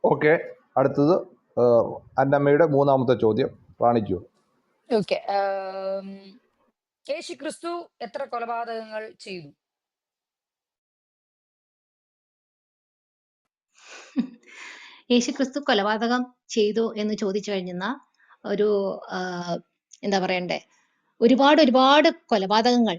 Okay, അടുത്തത് അന്നമ്മയുടെ മൂന്നാമത്തെ ചോദ്യം റാണിക്കു. ഓക്കെ, യേശു ക്രിസ്തു എത്ര കൊലപാതകങ്ങൾ ചെയ്തു? യേശു ക്രിസ്തു കൊലപാതകം ചെയ്തു എന്ന് ചോദിച്ചു കഴിഞ്ഞാൽ ഒരു എന്താ പറയണ്ടേ, ഒരുപാട് കൊലപാതകങ്ങൾ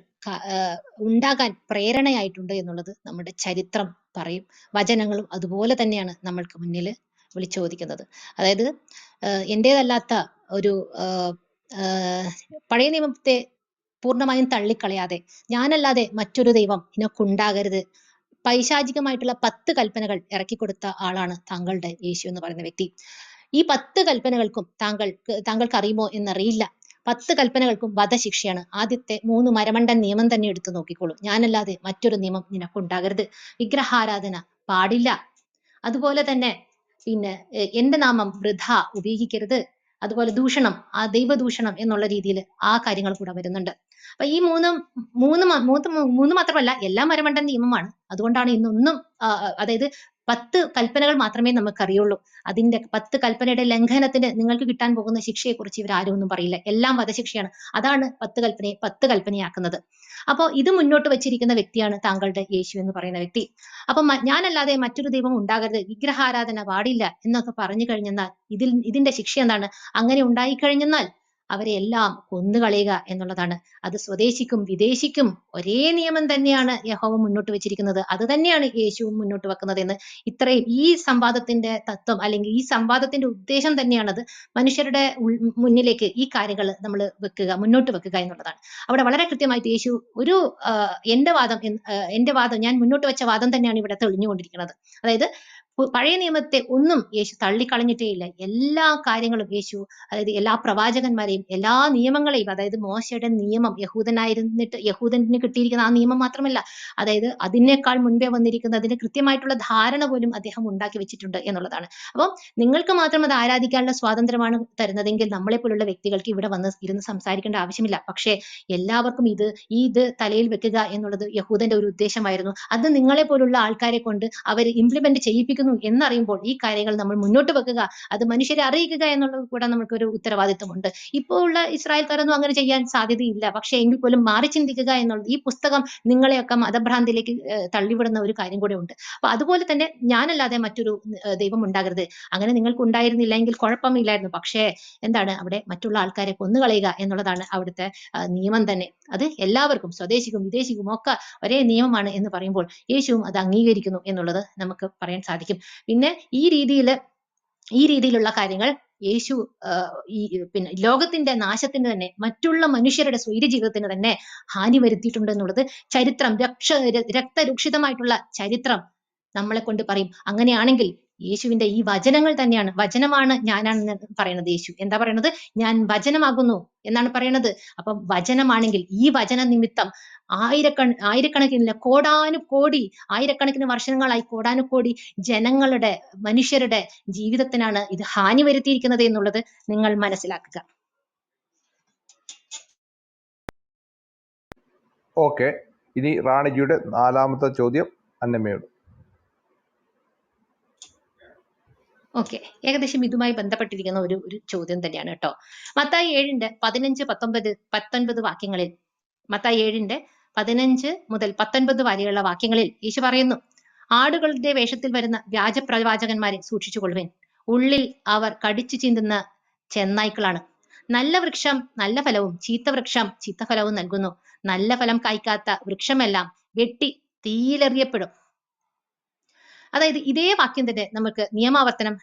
ഉണ്ടാകാൻ പ്രേരണയായിട്ടുണ്ട് എന്നുള്ളത് നമ്മുടെ ചരിത്രം പറയും. വചനങ്ങളും അതുപോലെ തന്നെയാണ് നമ്മൾക്ക് മുന്നിൽ വിളിച്ചോദിക്കുന്നത്. അതായത് എൻ്റേതല്ലാത്ത ഒരു പഴയ നിയമത്തെ പൂർണ്ണമായും തള്ളിക്കളയാതെ ഞാനല്ലാതെ മറ്റൊരു ദൈവം നിനക്കുണ്ടാകരുത്, പൈശാചികമായിട്ടുള്ള 10 കൽപ്പനകൾ ഇറക്കിക്കൊടുത്ത ആളാണ് താങ്കളുടെ യേശു എന്ന് പറയുന്ന വ്യക്തി. ഈ 10 കൽപ്പനകൾക്കും താങ്കൾക്ക് അറിയുമോ എന്നറിയില്ല, 10 കൽപ്പനകൾക്കും വധശിക്ഷയാണ്. ആദ്യത്തെ 3 മരമണ്ടൻ നിയമം തന്നെ എടുത്തു നോക്കിക്കോളൂ. ഞാനല്ലാതെ മറ്റൊരു നിയമം നിനക്കുണ്ടാകരുത്, വിഗ്രഹാരാധന പാടില്ല, അതുപോലെ തന്നെ പിന്നെ എന്റെ നാമം വൃഥ ഉപയോഗിക്കരുത്, അതുപോലെ ദൂഷണം, ആ ദൈവദൂഷണം എന്നുള്ള രീതിയിൽ ആ കാര്യങ്ങൾ കൂടെ വരുന്നുണ്ട്. അപ്പൊ ഈ മൂന്ന് മാത്രമല്ല, എല്ലാം മരമണ്ടൻ നിയമമാണ്. അതുകൊണ്ടാണ് ഇന്നൊന്നും അതായത് 10 കൽപ്പനകൾ മാത്രമേ നമുക്കറിയുള്ളൂ. അതിന്റെ 10 കൽപ്പനയുടെ ലംഘനത്തിന് നിങ്ങൾക്ക് കിട്ടാൻ പോകുന്ന ശിക്ഷയെക്കുറിച്ച് ഇവരാരും ഒന്നും പറയില്ല. എല്ലാം വധശിക്ഷയാണ്. അതാണ് 10 കൽപ്പനയെ 10 കൽപ്പനയാക്കുന്നത്. അപ്പോൾ ഇത് മുന്നോട്ട് വെച്ചിരിക്കുന്ന വ്യക്തിയാണ് താങ്കളുടെ യേശു എന്ന് പറയുന്ന വ്യക്തി. അപ്പൊ ഞാനല്ലാതെ മറ്റൊരു ദൈവം ഉണ്ടാകരുത്, വിഗ്രഹാരാധന പാടില്ല എന്നൊക്കെ പറഞ്ഞു കഴിഞ്ഞെന്നാൽ ഇതിന്റെ ശിക്ഷ എന്താണ്? അങ്ങനെ ഉണ്ടായിക്കഴിഞ്ഞെന്നാൽ അവരെ എല്ലാം കൊന്നുകളയുക എന്നുള്ളതാണ്. അത് സ്വദേശിക്കും വിദേശിക്കും ഒരേ നിയമം തന്നെയാണ് യഹോവ മുന്നോട്ട് വെച്ചിരിക്കുന്നത്. അത് തന്നെയാണ് യേശുവും മുന്നോട്ട് വെക്കുന്നത് എന്ന് ഇത്രയും ഈ സംവാദത്തിന്റെ തത്വം അല്ലെങ്കിൽ ഈ സംവാദത്തിന്റെ ഉദ്ദേശം തന്നെയാണത്. മനുഷ്യരുടെ മുന്നിലേക്ക് ഈ കാര്യങ്ങൾ നമ്മൾ മുന്നോട്ട് വെക്കുക എന്നുള്ളതാണ്. അവിടെ വളരെ കൃത്യമായിട്ട് യേശു ഒരു എന്റെ വാദം, ഞാൻ മുന്നോട്ട് വെച്ച വാദം തന്നെയാണ് ഇവിടെ തെളിഞ്ഞുകൊണ്ടിരിക്കുന്നത്. അതായത് പഴയ നിയമത്തെ ഒന്നും യേശു തള്ളിക്കളഞ്ഞിട്ടേയില്ല. എല്ലാ കാര്യങ്ങളും യേശു, അതായത് എല്ലാ പ്രവാചകന്മാരെയും എല്ലാ നിയമങ്ങളെയും, അതായത് മോശയുടെ നിയമം, യഹൂദന് കിട്ടിയിരിക്കുന്ന ആ നിയമം മാത്രമല്ല, അതായത് അതിനേക്കാൾ മുൻപേ വന്നിരിക്കുന്ന അതിന് കൃത്യമായിട്ടുള്ള ധാരണ പോലും അദ്ദേഹം ഉണ്ടാക്കി വെച്ചിട്ടുണ്ട് എന്നുള്ളതാണ്. അപ്പം നിങ്ങൾക്ക് മാത്രം അത് ആരാധിക്കാനുള്ള സ്വാതന്ത്ര്യമാണ് തരുന്നതെങ്കിൽ നമ്മളെ പോലുള്ള വ്യക്തികൾക്ക് ഇവിടെ വന്ന് ഇരുന്ന് സംസാരിക്കേണ്ട ആവശ്യമില്ല. പക്ഷേ എല്ലാവർക്കും ഇത് തലയിൽ വെക്കുക എന്നുള്ളത് യഹൂദന്റെ ഒരു ഉദ്ദേശമായിരുന്നു. അത് നിങ്ങളെ പോലുള്ള ആൾക്കാരെ കൊണ്ട് അവർ ഇംപ്ലിമെന്റ് ചെയ്യിപ്പിക്കുന്നു എന്നറിയുമ്പോൾ ഈ കാര്യങ്ങൾ നമ്മൾ മുന്നോട്ട് വെക്കുക, അത് മനുഷ്യരെ അറിയിക്കുക എന്നുള്ളത് കൂടെ നമുക്കൊരു ഉത്തരവാദിത്വമുണ്ട്. ഇപ്പോൾ ഉള്ള ഇസ്രായേൽക്കാരൊന്നും അങ്ങനെ ചെയ്യാൻ സാധ്യതയില്ല. പക്ഷേ എങ്കിൽ പോലും മാറി ചിന്തിക്കുക എന്നുള്ളത്, ഈ പുസ്തകം നിങ്ങളെയൊക്കെ മതഭ്രാന്തിലേക്ക് തള്ളിവിടുന്ന ഒരു കാര്യം കൂടെ ഉണ്ട്. അപ്പൊ അതുപോലെ തന്നെ ഞാനല്ലാതെ മറ്റൊരു ദൈവം ഉണ്ടാകരുത്, അങ്ങനെ നിങ്ങൾക്ക് ഉണ്ടായിരുന്നില്ല എങ്കിൽ കുഴപ്പമില്ലായിരുന്നു. പക്ഷേ എന്താണ്, അവിടെ മറ്റുള്ള ആൾക്കാരെ കൊന്നുകളയുക എന്നുള്ളതാണ് അവിടുത്തെ നിയമം തന്നെ. അത് എല്ലാവർക്കും, സ്വദേശിക്കും വിദേശിക്കും ഒക്കെ ഒരേ നിയമമാണ് എന്ന് പറയുമ്പോൾ യേശുവും അത് അംഗീകരിക്കുന്നു എന്നുള്ളത് നമുക്ക് പറയാൻ സാധിക്കും. പിന്നെ ഈ രീതിയിലുള്ള കാര്യങ്ങൾ യേശു പിന്നെ ലോകത്തിന്റെ നാശത്തിന് തന്നെ, മറ്റുള്ള മനുഷ്യരുടെ സ്വൈരജീവിതത്തിന് തന്നെ ഹാനി വരുത്തിയിട്ടുണ്ട് എന്നുള്ളത് ചരിത്രം, രക്തരൂക്ഷിതമായിട്ടുള്ള ചരിത്രം നമ്മളെ കൊണ്ട് പറയും. അങ്ങനെയാണെങ്കിൽ യേശുവിന്റെ ഈ വചനങ്ങൾ തന്നെയാണ്, വചനമാണ് ഞാനാണെന്ന് പറയുന്നത്. യേശു എന്താ പറയുന്നത്? ഞാൻ വചനമാകുന്നു എന്നാണ് പറയുന്നത്. അപ്പം വചനമാണെങ്കിൽ ഈ വചന നിമിത്തം ആയിരക്കണക്കിന് കോടാനുകോടി, ആയിരക്കണക്കിന് വർഷങ്ങളായി കോടാനുകോടി ജനങ്ങളുടെ, മനുഷ്യരുടെ ജീവിതത്തിനാണ് ഇത് ഹാനി വരുത്തിയിരിക്കുന്നത് എന്നുള്ളത് നിങ്ങൾ മനസ്സിലാക്കുക. ഓക്കെ, ഇനി റാണിജിയുടെ നാലാമത്തെ ചോദ്യം അന്നമ്മയോട്. ഓക്കെ, ഏകദേശം ഇതുമായി ബന്ധപ്പെട്ടിരിക്കുന്ന ഒരു ചോദ്യം തന്നെയാണ് കേട്ടോ. മത്തായി 7:15-19 വാക്യങ്ങളിൽ, മത്തായി 7:15 മുതൽ 19 വരെയുള്ള വാക്യങ്ങളിൽ യേശു പറയുന്നു, ആടുകളുടെ വേഷത്തിൽ വരുന്ന വ്യാജപ്രവാചകന്മാരെ സൂക്ഷിച്ചുകൊള്ളുവിൻ. ഉള്ളിൽ അവർ കടിച്ചു ചീന്തുന്ന ചെന്നായ്ക്കളാണ്. നല്ല വൃക്ഷം നല്ല ഫലവും ചീത്ത വൃക്ഷം ചീത്ത ഫലവും നൽകുന്നു. നല്ല ഫലം കായ്ക്കാത്ത വൃക്ഷമെല്ലാം വെട്ടി തീയിലെറിയപ്പെടും. അതായത് ഇതേ വാക്യം തന്നെ നമുക്ക് നിയമാവർത്തനം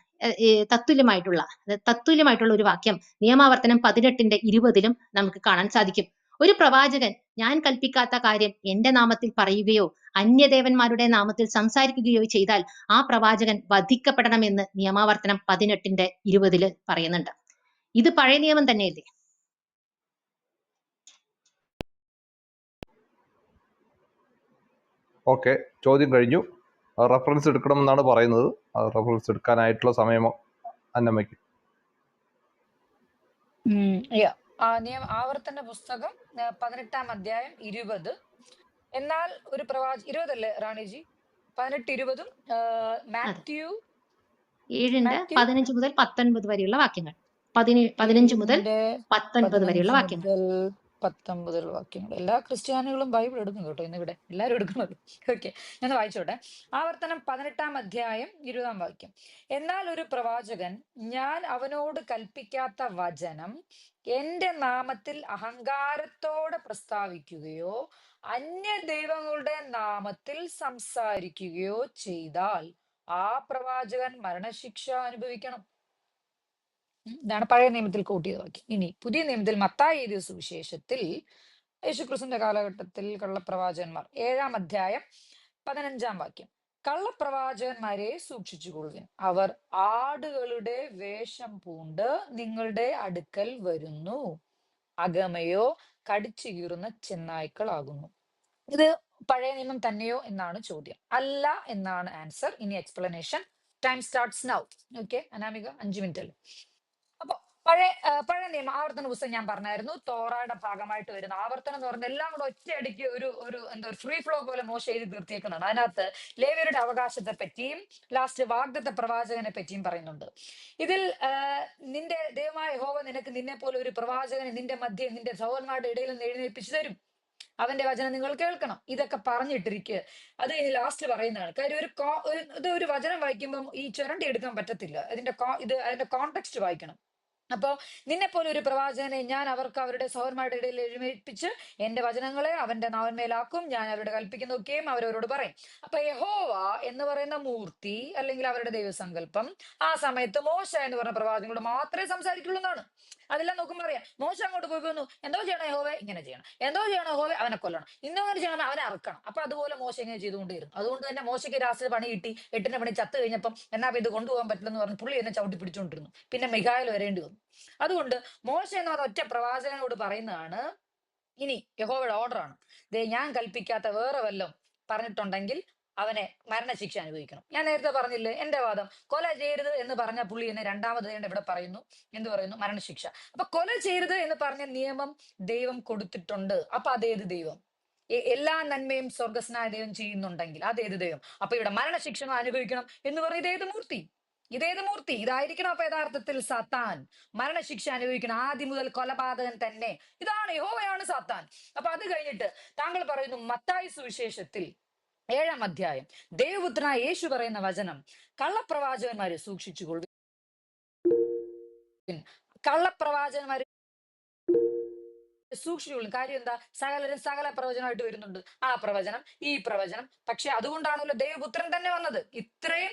തത്തുല്യമായിട്ടുള്ള ഒരു വാക്യം നിയമാവർത്തനം 18:20 നമുക്ക് കാണാൻ സാധിക്കും. ഒരു പ്രവാചകൻ ഞാൻ കൽപ്പിക്കാത്ത കാര്യം എന്റെ നാമത്തിൽ പറയുകയോ അന്യദേവന്മാരുടെ നാമത്തിൽ സംസാരിക്കുകയോ ചെയ്താൽ ആ പ്രവാചകൻ വധിക്കപ്പെടണമെന്ന് നിയമാവർത്തനം 18:20 പറയുന്നുണ്ട്. ഇത് പഴയ നിയമം തന്നെയല്ലേ? ഓക്കെ, ചോദ്യം കഴിഞ്ഞു. റെഫറൻസ് എടുക്കണമെന്നാണ് പറയുന്നത്. റെഫറൻസ് എടുക്കാനായിട്ടുള്ള സമയമോ അന്നമ്മയ്ക്ക്? ആവർത്തന പുസ്തകം 18-ാം അധ്യായം 20. എന്നാൽ ഒരു 20 അല്ലേ റാണിജി? 18-20 മാത്യു 7-ന്റെ മാത്യു 15 മുതൽ 19 വരെയുള്ള വാക്യങ്ങൾ. 15 മുതൽ 7-ന്റെ 19 വരെയുള്ള 15 വാക്യങ്ങൾ. മുതൽ 19 വാക്യങ്ങൾ. എല്ലാ ക്രിസ്ത്യാനികളും ബൈബിൾ എടുക്കും കേട്ടോ ഇന്നിവിടെ, എല്ലാവരും എടുക്കുന്നത്. ഓക്കെ, ഞാൻ വായിച്ചോട്ടെ. ആവർത്തനം 18-ാം അധ്യായം 20-ാം വാക്യം. എന്നാൽ ഒരു പ്രവാചകൻ ഞാൻ അവനോട് കൽപ്പിക്കാത്ത വചനം എന്റെ നാമത്തിൽ അഹങ്കാരത്തോടെ പ്രസ്താവിക്കുകയോ അന്യ ദൈവങ്ങളുടെ നാമത്തിൽ സംസാരിക്കുകയോ ചെയ്താൽ ആ പ്രവാചകൻ മരണശിക്ഷ അനുഭവിക്കണം. ഇതാണ് പഴയ നിയമത്തിൽ കൂട്ടിയത് വാക്യം. ഇനി പുതിയ നിയമത്തിൽ മത്തായി എഴുതിയ സുവിശേഷത്തിൽ യേശുക്രിസ്തുവിന്റെ കാലഘട്ടത്തിൽ കള്ളപ്രവാചകന്മാർ 7-ാം അധ്യായം 15-ാം വാക്യം. കള്ളപ്രവാചകന്മാരെ സൂക്ഷിച്ചുകൊള്ളുവിൻ, അവർ ആടുകളുടെ വേഷം പൂണ്ട് നിങ്ങളുടെ അടുക്കൽ വരുന്നു, അകമയോ കടിച്ചു കീറുന്ന ചെന്നായ്ക്കളാകുന്നു. ഇത് പഴയ നിയമം തന്നെയോ എന്നാണ് ചോദ്യം. അല്ല എന്നാണ് ആൻസർ. ഇനി explanation. Time starts now. Okay Anamika, 5 minute അല്ലേ. അപ്പൊ പഴയ നിയമം ആവർത്തന പുസ്തകം ഞാൻ പറഞ്ഞായിരുന്നു, തോറയുടെ ഭാഗമായിട്ട് വരുന്ന ആവർത്തനം എന്ന് പറഞ്ഞാൽ എല്ലാം കൂടെ ഒറ്റയടിക്ക് ഒരു എന്താ ഫ്രീ ഫ്ലോ പോലെ മോശം എഴുതി തീർത്തേക്കുന്നതാണ്. അതിനകത്ത് ലേവ്യരുടെ അവകാശത്തെ പറ്റിയും ലാസ്റ്റ് വാഗ്ദത്ത പ്രവാചകനെ പറ്റിയും പറയുന്നുണ്ട്. ഇതിൽ നിന്റെ ദൈവമായ യഹോവ നിനക്ക് നിന്നെ പോലെ ഒരു പ്രവാചകനെ നിന്റെ മധ്യേ നിന്റെ സഹോദരന്മാരുടെ ഇടയിൽ നിന്ന് എഴുന്നേൽപ്പിച്ചു തരും, അവന്റെ വചനം നിങ്ങൾ കേൾക്കണം. ഇതൊക്കെ പറഞ്ഞിട്ടിരിക്കുക. അത് ഇനി ലാസ്റ്റ് പറയുന്നതാണ്. കാര്യം ഒരു വചനം വായിക്കുമ്പോൾ ഈ ചുരണ്ടി എടുക്കാൻ പറ്റത്തില്ല. അതിന്റെ കോണ്ടെക്സ്റ്റ് വായിക്കണം. അപ്പോ നിന്നെ പോലെ ഒരു പ്രവാചകനെ ഞാൻ അവർക്ക് അവരുടെ സഹോദരന്മാരുടെ ഇടയിൽ എഴുന്നേൽപ്പിച്ച് എന്റെ വചനങ്ങളെ അവന്റെ നാവന്മേലാക്കും, ഞാൻ അവരുടെ കൽപ്പിക്കുന്നതൊക്കെയും അവരവരോട് പറയും. അപ്പൊ യഹോവ എന്ന് പറയുന്ന മൂർത്തി അല്ലെങ്കിൽ അവരുടെ ദൈവസങ്കല്പം ആ സമയത്ത് മോശ എന്ന് പറഞ്ഞ പ്രവാചകനോട് മാത്രമേ സംസാരിക്കുള്ളൂ എന്നാണ്. അതെല്ലാം നോക്കുമ്പോൾ അറിയാം. മോശ അങ്ങോട്ട് പോയി വന്നു, എന്തോ ചെയ്യണം യഹോവേ, ഇങ്ങനെ ചെയ്യണം, എന്തോ ചെയ്യണം യഹോവേ, അവനെ കൊല്ലണം, ഇന്നങ്ങനെ ചെയ്യണം, അവനെ അറക്കണം. അപ്പൊ അതുപോലെ മോശ ഇങ്ങനെ ചെയ്തുകൊണ്ടിരുന്നു. അതുകൊണ്ട് തന്നെ മോശയ്ക്ക് രാത്രി പണി കിട്ടി. 8-ന്റെ പണി ചത്ത് കഴിഞ്ഞപ്പം എന്നാ ഇത് കൊണ്ടുപോകാൻ പറ്റില്ലെന്ന് പറഞ്ഞ് പുള്ളി എന്നെ ചവിട്ടി പിടിച്ചുകൊണ്ടിരുന്നു. പിന്നെ മിഖായേൽ വരേണ്ടി വന്നു. അതുകൊണ്ട് മോശ എന്ന് പറഞ്ഞ ഒറ്റ പ്രവാചകനോട് പറയുന്നതാണ്, ഇനി യഹോവയുടെ ഓർഡറാണ്, ദേ ഞാൻ കൽപ്പിക്കാത്ത വേറെ വല്ലതും പറഞ്ഞിട്ടുണ്ടെങ്കിൽ അവനെ മരണശിക്ഷ അനുഭവിക്കണം. ഞാൻ നേരത്തെ പറഞ്ഞില്ലേ എന്റെ വാദം, കൊല ചെയ്യരുത് എന്ന് പറഞ്ഞ പുള്ളി എന്നെ രണ്ടാമത് ഇവിടെ പറയുന്നു, എന്ത് പറയുന്നു, മരണശിക്ഷ. അപ്പൊ കൊല ചെയ്യരുത് എന്ന് പറഞ്ഞ നിയമം ദൈവം കൊടുത്തിട്ടുണ്ട്. അപ്പൊ അതേത് ദൈവം? എല്ലാ നന്മയും സ്വർഗസ്നായ ദൈവം ചെയ്യുന്നുണ്ടെങ്കിൽ അതേത് ദൈവം? അപ്പൊ ഇവിടെ മരണശിക്ഷ അനുഭവിക്കണം എന്ന് പറഞ്ഞ ഇതേത് മൂർത്തി? ഇതായിരിക്കണം അപ്പൊ യഥാർത്ഥത്തിൽ സാത്താൻ. മരണശിക്ഷ അനുഭവിക്കണം, ആദ്യം മുതൽ കൊലപാതകൻ തന്നെ. ഇതാണ് യഹോവയാണ് സാത്താൻ. അപ്പൊ അത് കഴിഞ്ഞിട്ട് താങ്കൾ പറയുന്നു മത്തായി സുവിശേഷത്തിൽ 7-ാം അധ്യായം ദൈവപുത്രനായ യേശു പറയുന്ന വചനം, കള്ളപ്രവാചകന്മാരെ സൂക്ഷിച്ചുകൊള്ളുവിൻ. കള്ളപ്രവാചകന്മാരെ സൂക്ഷിച്ചുകൊള്ളും. കാര്യം എന്താ? സകല പ്രവചനമായിട്ട് വരുന്നുണ്ട്. ആ പ്രവചനം, ഈ പ്രവചനം. പക്ഷെ അതുകൊണ്ടാണല്ലോ ദൈവപുത്രൻ തന്നെ വന്നത്. ഇത്രയും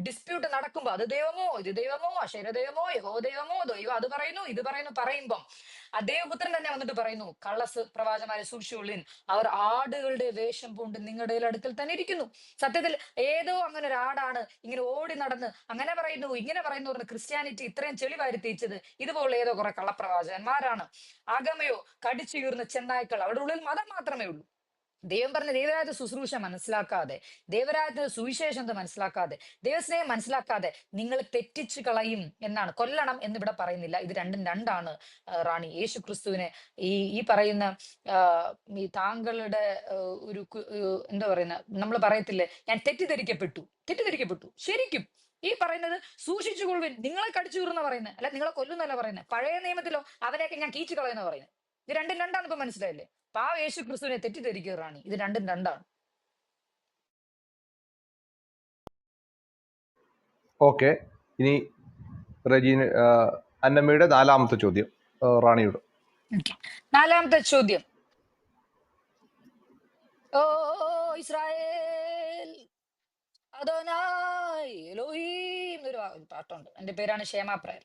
ഡിസ്പ്യൂട്ട് നടക്കുമ്പോ അത് ദൈവമോ ഇത് ദൈവമോ അശരീരദൈവമോ യഹോ ദൈവമോ ദൈവം അത് പറയുന്നു ഇത് പറയുമ്പം ആ ദൈവപുത്രൻ തന്നെ വന്നിട്ട് പറയുന്നു, പ്രവാചകന്മാരെ സൂക്ഷിച്ചുകൊള്ളിൻ, അവർ ആടുകളുടെ വേഷം പൂണ്ട് നിങ്ങളുടെ അടുക്കൽ തന്നെ ഇരിക്കുന്നു. സത്യത്തിൽ ഏതോ അങ്ങനെ ഒരു ആടാണ് ഇങ്ങനെ ഓടി നടന്ന് അങ്ങനെ പറയുന്നു ഇങ്ങനെ പറയുന്നു പറഞ്ഞ് ക്രിസ്ത്യാനിറ്റി ഇത്രയും ചെളി വരുത്തിച്ചത് ഇതുപോലെ ഏതോ കുറെ കള്ളപ്രവാചകന്മാരാണ്. അകമയോ കടിച്ചു കീറുന്ന ചെന്നായ്ക്കൾ. അവരുടെ ഉള്ളിൽ മതം മാത്രമേ ഉള്ളൂ. ദൈവം പറഞ്ഞ ദൈവരാജ്യ ശുശ്രൂഷ മനസ്സിലാക്കാതെ, ദൈവരാജ്യത്തിന്റെ സുവിശേഷം മനസ്സിലാക്കാതെ, ദൈവസ്നേഹം മനസ്സിലാക്കാതെ നിങ്ങൾ തെറ്റിച്ചു കളയും എന്നാണ്. കൊല്ലണം എന്ന് ഇവിടെ പറയുന്നില്ല. ഇത് രണ്ടും രണ്ടാണ് റാണി. യേശു ക്രിസ്തുവിനെ ഈ പറയുന്ന ഈ താങ്കളുടെ ഒരു എന്താ പറയുന്ന, നമ്മൾ പറയത്തില്ലേ, ഞാൻ തെറ്റിദ്ധരിക്കപ്പെട്ടു. ശരിക്കും ഈ പറയുന്നത് സൂക്ഷിച്ചുകൊള്ളുവിൻ, നിങ്ങളെ കടിച്ചു കീറുന്ന പറയുന്നത്, അല്ല നിങ്ങളെ കൊല്ലുന്നല്ല പറയുന്നത്. പഴയ നിയമത്തിലോ അവനെയൊക്കെ ഞാൻ കീച്ചു കളയുന്ന പറയുന്നത്. ഇത് രണ്ടും രണ്ടാണ്. ഇപ്പൊ മനസ്സിലായില്ലേ? പാവ യേശു ക്രിസ്തുവിനെ തെറ്റിദ്ധരിക്കുക റാണി. ഇത് രണ്ടും രണ്ടാണ്. ഓക്കെ, ഇനി റെജീന അന്നമ്മയുടെ 4-ാമത്തെ ചോദ്യം റാണിയോട്. 4-ാമത്തെ ചോദ്യം. ഓ ഇസ്രായേൽ അദോനായ് എലോഹീം എന്നൊരു പാട്ടുണ്ട്. എന്റെ പേരാണ് ക്ഷേമ പ്രയർ.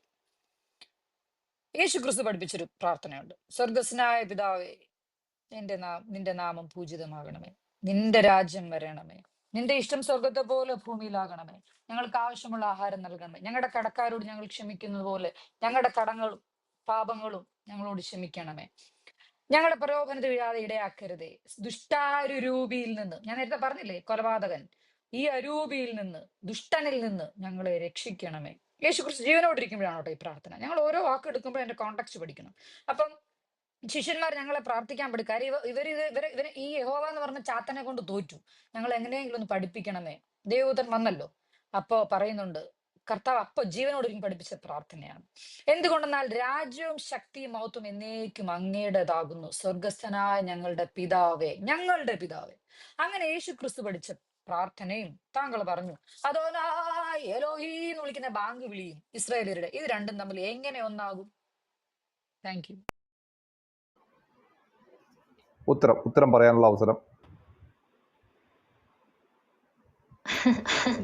യേശു ക്രിസ്തു പഠിപ്പിച്ചൊരു പ്രാർത്ഥനയുണ്ട്. സ്വർഗസ്നായ പിതാവേ, നിന്റെ നാമം പൂജിതമാകണമേ, നിന്റെ രാജ്യം വരണമേ, നിന്റെ ഇഷ്ടം സ്വർഗത്തെ പോലെ ഭൂമിയിലാകണമേ, ഞങ്ങൾക്ക് ആവശ്യമുള്ള ആഹാരം നൽകണമേ, ഞങ്ങളുടെ കടക്കാരോട് ഞങ്ങൾ ക്ഷമിക്കുന്നത് പോലെ ഞങ്ങളുടെ കടങ്ങളും പാപങ്ങളും ഞങ്ങളോട് ക്ഷമിക്കണമേ, ഞങ്ങളുടെ പ്രലോഭനത്തിൽ വീഴാതെ ഇടയാക്കരുതേ, ദുഷ്ടാരൂപിയിൽ നിന്ന്, ഞാൻ നേരത്തെ പറഞ്ഞില്ലേ കൊലപാതകൻ, ഈ അരൂപിയിൽ നിന്ന് ദുഷ്ടനിൽ നിന്ന് ഞങ്ങളെ രക്ഷിക്കണമേ. യേശു ക്രിസ്തു ജീവനോടിരിക്കുമ്പോഴാണ് കേട്ടോ ഈ പ്രാർത്ഥന. ഞങ്ങൾ ഓരോ വാക്ക് എടുക്കുമ്പോൾ അതിന്റെ കോണ്ടെക്സ്റ്റ് പഠിക്കണം. അപ്പം ശിഷ്യന്മാർ ഞങ്ങളെ പ്രാർത്ഥിക്കാൻ പഠിക്കും. കാര്യം ഇവര് ഈ യഹോവ എന്ന് പറഞ്ഞ ചാത്തനെ കൊണ്ട് തോറ്റു. ഞങ്ങൾ എങ്ങനെയെങ്കിലും ഒന്ന് പഠിപ്പിക്കണമേ. ദൈവദൂതൻ വന്നല്ലോ. അപ്പോ പറയുന്നുണ്ട്, കർത്താവ് അപ്പൊ ജീവനോടൊരുങ്ങി പഠിപ്പിച്ച പ്രാർത്ഥനയാണ്. എന്തുകൊണ്ടെന്നാൽ രാജ്യവും ശക്തിയും മഹത്വം എന്നേക്കും അങ്ങയുടേതാകുന്നു, സ്വർഗസ്ഥനായ ഞങ്ങളുടെ പിതാവേ, ഞങ്ങളുടെ പിതാവേ. അങ്ങനെ യേശു ക്രിസ്തു പഠിച്ച പ്രാർത്ഥനയും താങ്കൾ പറഞ്ഞു. അതോനായി എലോഹീ എന്ന് വിളിക്കുന്ന ബാങ്ക് വിളിയും ഇസ്രായേലരുടെ, ഇത് രണ്ടും തമ്മിൽ എങ്ങനെ ഒന്നാകും? Thank you. ഉത്തരം പറയാനുള്ള അവസരം.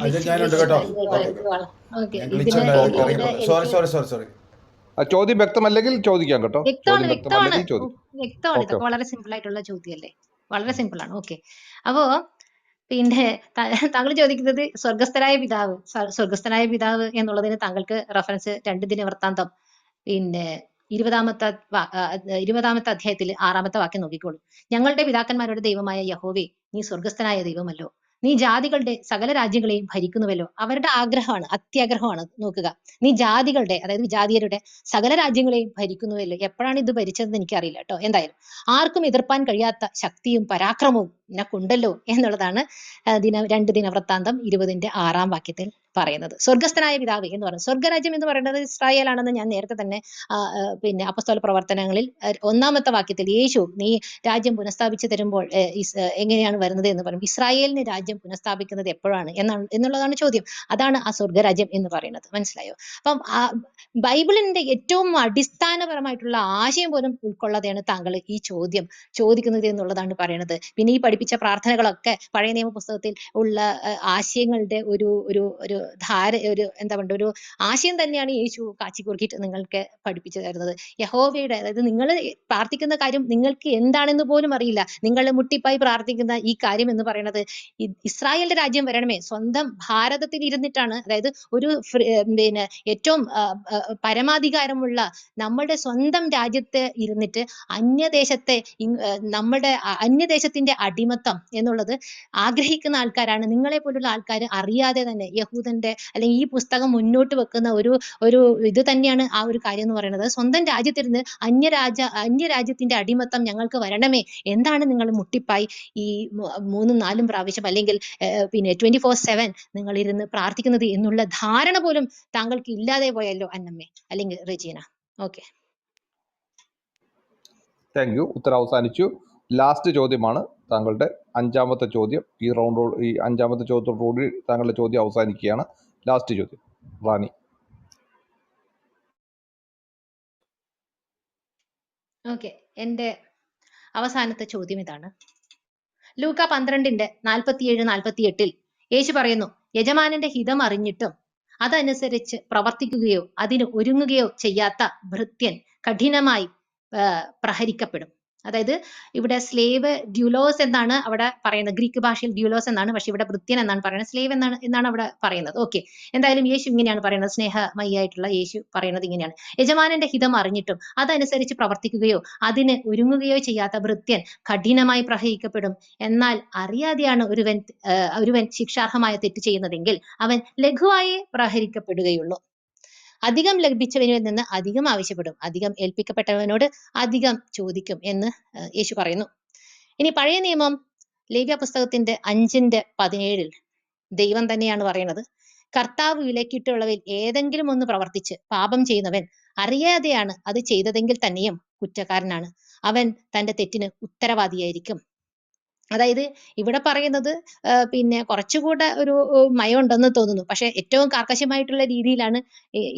അജയ് ഞാനുണ്ട് കേട്ടോ. ഓക്കെ, ഞാൻ ഇതിന് ഗ്ലിച്ചുണ്ടായിരുന്നു, ഇവിടെ ഇറങ്ങി. സോറി എനിക്ക് സോറി സോറി. ചോദ്യം വ്യക്തമല്ലെങ്കിൽ ചോദിക്കാം കേട്ടോ. വ്യക്തമാണ് ചോദ്യം വ്യക്തമാണ് വ്യക്തമല്ലെങ്കിൽ ചോദിക്കാം. വ്യക്തമാണ്. ഓക്കെ ഇതൊക്കെ ഓക്കെ. വളരെ സിമ്പിൾ ആയിട്ടുള്ള ചോദ്യമല്ലേ, വളരെ സിമ്പിൾ ആണ്. ഓക്കെ, അപ്പോ പിന്നെ താങ്കൾ ചോദിക്കുന്നത് സ്വർഗസ്ഥനായ പിതാവ്, സ്വർഗസ്ഥനായ പിതാവ് എന്നുള്ളതിന് താങ്കൾക്ക് റെഫറൻസ് 2 ദിനവൃത്താന്തം പിന്നെ 20-ാമത്തെ അധ്യായത്തിൽ 6-ാമത്തെ വാക്യം നോക്കിക്കോളൂ. ഞങ്ങളുടെ പിതാക്കന്മാരുടെ ദൈവമായ യഹോവേ, നീ സ്വർഗസ്ഥനായ ദൈവമല്ലോ, നീ ജാതികളുടെ സകല രാജ്യങ്ങളെയും ഭരിക്കുന്നുവല്ലോ. അവരുടെ ആഗ്രഹമാണ്, അത്യാഗ്രഹമാണ്. നോക്കുക, നീ ജാതികളുടെ, അതായത് വിജാതീയരുടെ സകല രാജ്യങ്ങളെയും ഭരിക്കുന്നുവല്ലോ. എപ്പോഴാണ് ഇത് ഭരിച്ചതെന്ന് എനിക്കറിയില്ല കേട്ടോ. എന്തായാലും ആർക്കും എതിർപ്പാൻ കഴിയാത്ത ശക്തിയും പരാക്രമവും നിനക്കുണ്ടല്ലോ എന്നുള്ളതാണ് 2 ദിനവൃത്താന്തം 20-ന്റെ 6-ാം വാക്യത്തിൽ പറയുന്നത്. സ്വർഗസ്ഥനായ പിതാവ് എന്ന് പറയുന്നത്, സ്വർഗരാജ്യം എന്ന് പറയുന്നത് ഇസ്രായേൽ ആണെന്ന് ഞാൻ നേരത്തെ തന്നെ പിന്നെ അപ്പസ്തോല പ്രവർത്തനങ്ങളിൽ 1-ാമത്തെ വാക്യത്തിൽ യേശു നീ രാജ്യം പുനഃസ്ഥാപിച്ചു തരുമ്പോൾ എങ്ങനെയാണ് വരുന്നത് എന്ന് പറയും. ഇസ്രായേലിന് രാജ്യം പുനഃസ്ഥാപിക്കുന്നത് എപ്പോഴാണ് എന്നുള്ളതാണ് ചോദ്യം. അതാണ് ആ സ്വർഗരാജ്യം എന്ന് പറയുന്നത്. മനസ്സിലായോ? അപ്പം ബൈബിളിന്റെ ഏറ്റവും അടിസ്ഥാനപരമായിട്ടുള്ള ആശയം പോലും ഉൾക്കൊള്ളാതെയാണ് താങ്കൾ ഈ ചോദ്യം ചോദിക്കുന്നത് എന്നുള്ളതാണ് പറയുന്നത്. പിന്നെ ഈ പഠിപ്പിച്ച പ്രാർത്ഥനകളൊക്കെ പഴയ നിയമ പുസ്തകത്തിൽ ഉള്ള ആശയങ്ങളുടെ ഒരു ഒരു ഒരു എന്താ പറയുക, ഒരു ആശയം തന്നെയാണ് യേശു കാച്ചിക്കുറുക്കിയിട്ട് നിങ്ങൾക്ക് പഠിപ്പിച്ചു തരുന്നത്. യഹോവയുടെ, അതായത് നിങ്ങൾ പ്രാർത്ഥിക്കുന്ന കാര്യം നിങ്ങൾക്ക് എന്താണെന്ന് പോലും അറിയില്ല. നിങ്ങൾ മുട്ടിപ്പായി പ്രാർത്ഥിക്കുന്ന ഈ കാര്യം എന്ന് പറയുന്നത് ഇസ്രായേലിന്റെ രാജ്യം വരണമേ, സ്വന്തം ഭാരതത്തിൽ ഇരുന്നിട്ടാണ്, അതായത് ഒരു പിന്നെ ഏറ്റവും പരമാധികാരമുള്ള നമ്മളുടെ സ്വന്തം രാജ്യത്ത് ഇരുന്നിട്ട് അന്യദേശത്തെ നമ്മുടെ അന്യദേശത്തിന്റെ അടിമത്തം എന്നുള്ളത് ആഗ്രഹിക്കുന്ന ആൾക്കാരാണ്. നിങ്ങളെ പോലുള്ള ആൾക്കാർ അറിയാതെ തന്നെ യഹൂദന്റെ അല്ലെങ്കിൽ ഈ പുസ്തകം മുന്നോട്ട് വെക്കുന്ന ഒരു ഒരു ഇത് തന്നെയാണ് ആ ഒരു കാര്യം എന്ന് പറയുന്നത്. സ്വന്തം രാജ്യത്തിരുന്ന് അന്യരാജ്യത്തിന്റെ അടിമത്തം ഞങ്ങൾക്ക് വരണമേ, എന്താണ് നിങ്ങൾ മുട്ടിപ്പായി ഈ 3-4 പ്രാവശ്യം അല്ലെങ്കിൽ പിന്നെ 24/7 നിങ്ങൾ ഇരുന്ന് പ്രാർത്ഥിക്കുന്നത് എന്നുള്ള ധാരണ പോലും താങ്കൾക്ക് ഇല്ലാതെ പോയല്ലോ അന്നമ്മേ, അല്ലെങ്കിൽ റെജീന. Okay, thank U. ഉത്തരം അവസാനിച്ചു. ലാസ്റ്റ് ചോദ്യമാണ് താങ്കളുടെ 5-ാമത്തെ ചോദ്യം. ഈ 5-ാമത്തെ ചോദ്യത്തോടുകൂടി താങ്കളുടെ ചോദ്യം അവസാനിക്കുകയാണ്. ലാസ്റ്റ് ചോദ്യം, റാണി. ഓക്കെ, എന്റെ അവസാനത്തെ ചോദ്യം ഇതാണ്. ലൂക്ക 12:47-48 യേശു പറയുന്നു, യജമാനന്റെ ഹിതം അറിഞ്ഞിട്ടും അതനുസരിച്ച് പ്രവർത്തിക്കുകയോ അതിന് ഒരുങ്ങുകയോ ചെയ്യാത്ത ഭൃത്യൻ കഠിനമായി പ്രഹരിക്കപ്പെടും. അതായത് ഇവിടെ സ്ലേവ് ഡ്യൂലോസ് എന്നാണ് അവിടെ പറയുന്നത്. ഗ്രീക്ക് ഭാഷയിൽ ഡ്യൂലോസ് എന്നാണ്, പക്ഷെ ഇവിടെ ഭൃത്യൻ എന്നാണ് പറയുന്നത്. സ്ലേവ് എന്നാണ് അവിടെ പറയുന്നത്. ഓക്കെ, എന്തായാലും യേശു ഇങ്ങനെയാണ് പറയുന്നത്. സ്നേഹമയായിട്ടുള്ള യേശു പറയുന്നത് ഇങ്ങനെയാണ്: യജമാനന്റെ ഹിതം അറിഞ്ഞിട്ടും അതനുസരിച്ച് പ്രവർത്തിക്കുകയോ അതിന് ഒരുങ്ങുകയോ ചെയ്യാത്ത ഭൃത്യൻ കഠിനമായി പ്രഹരിക്കപ്പെടും. എന്നാൽ അറിയാതെയാണ് ഒരുവൻ ശിക്ഷാർഹമായ തെറ്റ് ചെയ്യുന്നതെങ്കിൽ അവൻ ലഘുവായി പ്രഹരിക്കപ്പെടുകയുള്ളൂ. അധികം ലഭിച്ചവനിൽ നിന്ന് അധികം ആവശ്യപ്പെടും, അധികം ഏൽപ്പിക്കപ്പെട്ടവനോട് അധികം ചോദിക്കും എന്ന് യേശു പറയുന്നു. ഇനി പഴയ നിയമം ലേവ്യ പുസ്തകത്തിന്റെ 5:17 ദൈവം തന്നെയാണ് പറയുന്നത്: കർത്താവ് വിലക്കിയിട്ടുള്ളവയിൽ ഏതെങ്കിലും ഒന്ന് പ്രവർത്തിച്ച് പാപം ചെയ്യുന്നവൻ അറിയാതെയാണ് അത് ചെയ്തതെങ്കിൽ തന്നെയും കുറ്റക്കാരനാണ്, അവൻ തന്റെ തെറ്റിന് ഉത്തരവാദിയായിരിക്കും. അതായത് ഇവിടെ പറയുന്നത് പിന്നെ കുറച്ചുകൂടെ ഒരു മയമുണ്ടെന്ന് തോന്നുന്നു. പക്ഷെ ഏറ്റവും കർക്കശമായിട്ടുള്ള രീതിയിലാണ്